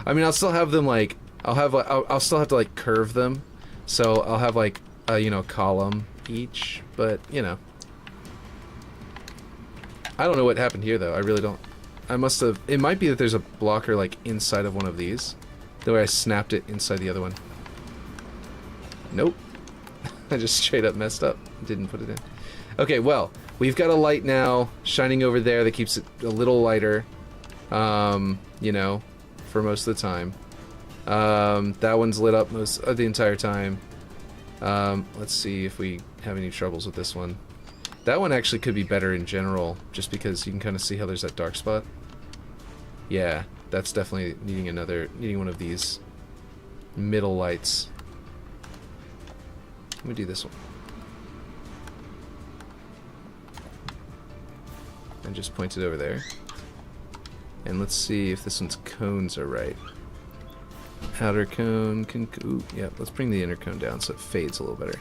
A: I mean, I'll still have them, like, I'll still have to, like, curve them, so I'll have, like, a, you know, column each, but, you know. I don't know what happened here, though. I really don't. I must have... It might be that there's a blocker, like, inside of one of these. The way I snapped it inside the other one. Nope. I just straight up messed up. Didn't put it in. Okay, well, we've got a light now shining over there that keeps it a little lighter. You know, for most of the time. That one's lit up most of the entire time. Let's see if we have any troubles with this one. That one actually could be better in general, just because you can kind of see how there's that dark spot. Yeah, that's definitely needing one of these middle lights. Let me do this one. And just point it over there. And let's see if this one's cones are right. Outer cone, ooh, yeah, let's bring the inner cone down so it fades a little better.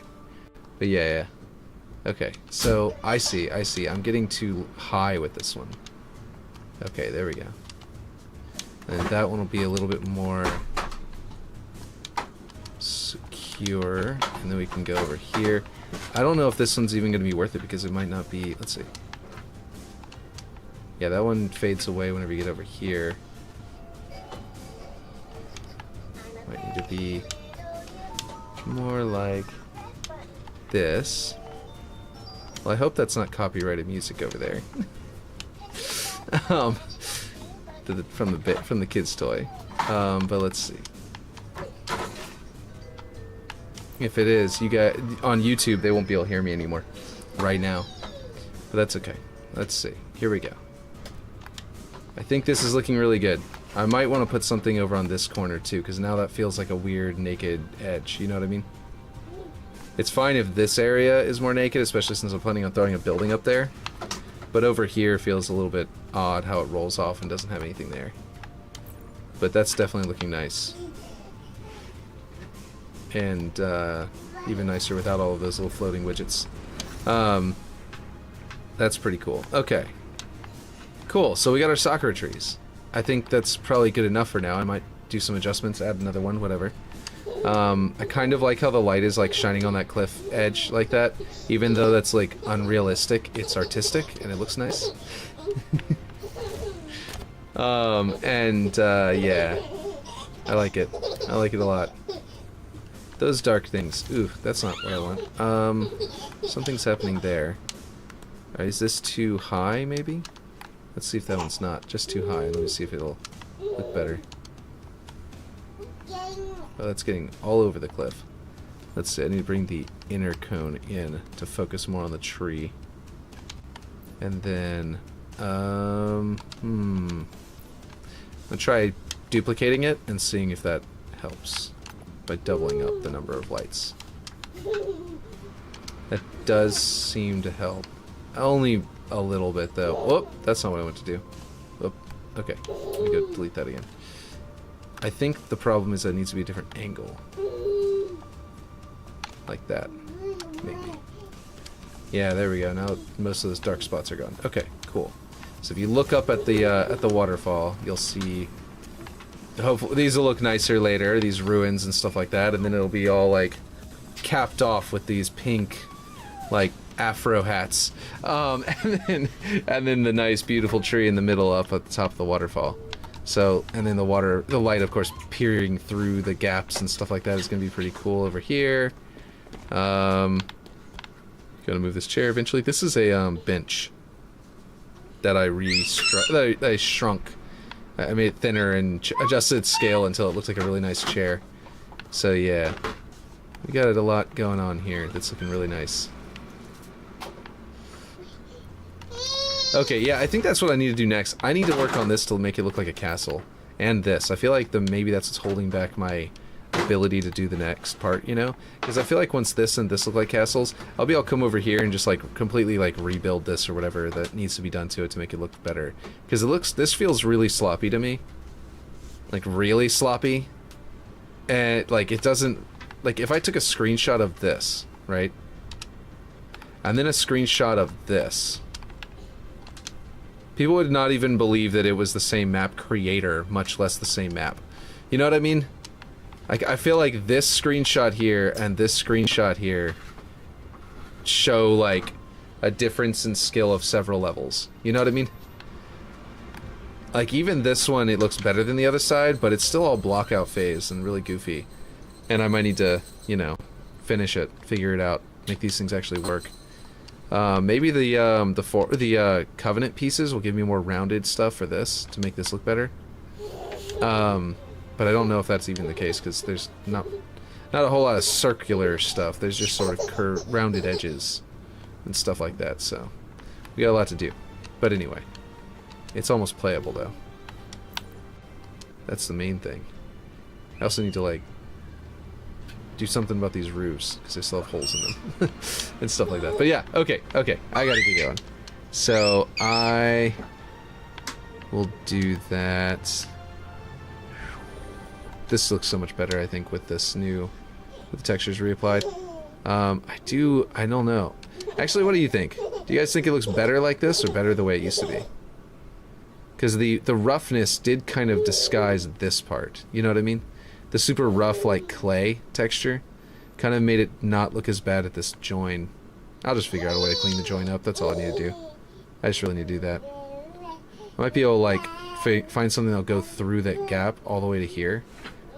A: But yeah. Okay, so I see. I'm getting too high with this one. Okay, there we go. And that one will be a little bit more secure. And then we can go over here. I don't know if this one's even going to be worth it because it might not be. Let's see. Yeah, that one fades away whenever you get over here. Might need to be more like this. Well, I hope that's not copyrighted music over there. From the kid's toy. But let's see. If it is, you got on YouTube, they won't be able to hear me anymore right now. But that's okay. Let's see. Here we go. I think this is looking really good. I might want to put something over on this corner too, because now that feels like a weird naked edge. You know what I mean? It's fine if this area is more naked, especially since I'm planning on throwing a building up there. But over here feels a little bit odd how it rolls off and doesn't have anything there. But that's definitely looking nice. And even nicer without all of those little floating widgets. That's pretty cool. Okay. Cool, so we got our sakura trees. I think that's probably good enough for now. I might do some adjustments, add another one, whatever. I kind of like how the light is like shining on that cliff edge like that. Even though that's like unrealistic, it's artistic and it looks nice. Yeah, I like it. I like it a lot. Those dark things. Ooh, that's not what I want. Something's happening there. Alright, is this too high, maybe? Let's see if that one's not. Just too high. Let me see if it'll look better. Oh, that's getting all over the cliff. Let's see, I need to bring the inner cone in to focus more on the tree. And then, I'm gonna try duplicating it and seeing if that helps by doubling up the number of lights. That does seem to help. Only a little bit, though. Whoop, that's not what I want to do. Whoop, okay, let me go delete that again. I think the problem is that it needs to be a different angle. Like that, maybe. Yeah, there we go. Now most of those dark spots are gone. Okay, cool. So if you look up at the waterfall, you'll see. Hopefully, these will look nicer later. These ruins and stuff like that, and then it'll be all like capped off with these pink, like afro hats, and then the nice, beautiful tree in the middle up at the top of the waterfall. So, and then the light, of course, peering through the gaps and stuff like that is going to be pretty cool over here. Gonna move this chair eventually. This is a bench that I shrunk. I made it thinner and adjusted its scale until it looks like a really nice chair. So yeah, we got a lot going on here that's looking really nice. Okay, yeah, I think that's what I need to do next. I need to work on this to make it look like a castle. And this. I feel like maybe that's what's holding back my ability to do the next part, you know? Because I feel like once this and this look like castles, I'll come over here and just like completely like rebuild this or whatever that needs to be done to it to make it look better. Because this feels really sloppy to me. Like really sloppy. And like it doesn't, like if I took a screenshot of this, right? And then a screenshot of this. People would not even believe that it was the same map creator, much less the same map. You know what I mean? Like, I feel like this screenshot here and this screenshot here show, like, a difference in skill of several levels. You know what I mean? Like, even this one, it looks better than the other side, but it's still all block-out phase and really goofy. And I might need to, you know, finish it, figure it out, make these things actually work. Maybe the Covenant pieces will give me more rounded stuff for this to make this look better. But I don't know if that's even the case because there's not a whole lot of circular stuff. There's just sort of rounded edges and stuff like that. So we got a lot to do. But anyway, it's almost playable though. That's the main thing. I also need to like do something about these roofs because they still have holes in them and stuff like that. But yeah, okay, I gotta get going. So I will do that. This looks so much better, I think, with this with the textures reapplied. I don't know. Actually, what do you think? Do you guys think it looks better like this or better the way it used to be? Because the roughness did kind of disguise this part. You know what I mean? The super rough, like, clay texture kind of made it not look as bad at this join. I'll just figure out a way to clean the join up. That's all I need to do. I just really need to do that. I might be able to, like, find something that'll go through that gap all the way to here.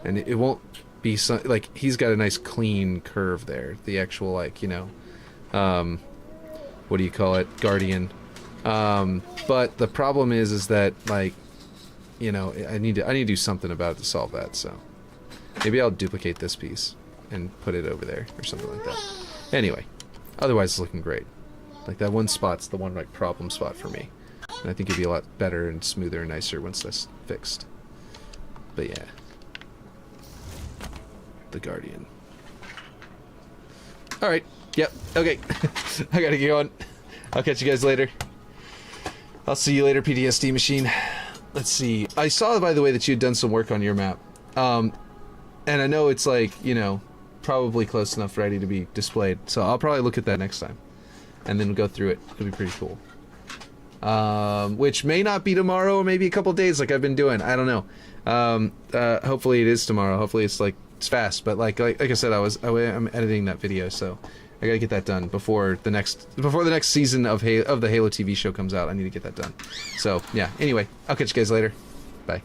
A: And it won't be... like, he's got a nice clean curve there. The actual, like, you know... what do you call it? Guardian. But the problem is that, like... You know, I need to do something about it to solve that, so... Maybe I'll duplicate this piece and put it over there or something like that. Anyway, otherwise it's looking great. Like that one spot's the one like problem spot for me. And I think it'd be a lot better and smoother and nicer once that's fixed. But yeah. The Guardian. Alright, yep, okay. I gotta get going. I'll catch you guys later. I'll see you later, PTSD machine. Let's see. I saw, by the way, that you had done some work on your map. And I know it's like, you know, probably close enough ready to be displayed. So I'll probably look at that next time. And then go through it. It'll be pretty cool. which may not be tomorrow, or maybe a couple days, like I've been doing. I don't know. Hopefully it is tomorrow. Hopefully it's fast. But like I said, I'm editing that video, so I gotta get that done before the next season of the Halo TV show comes out. I need to get that done. So yeah. Anyway, I'll catch you guys later. Bye.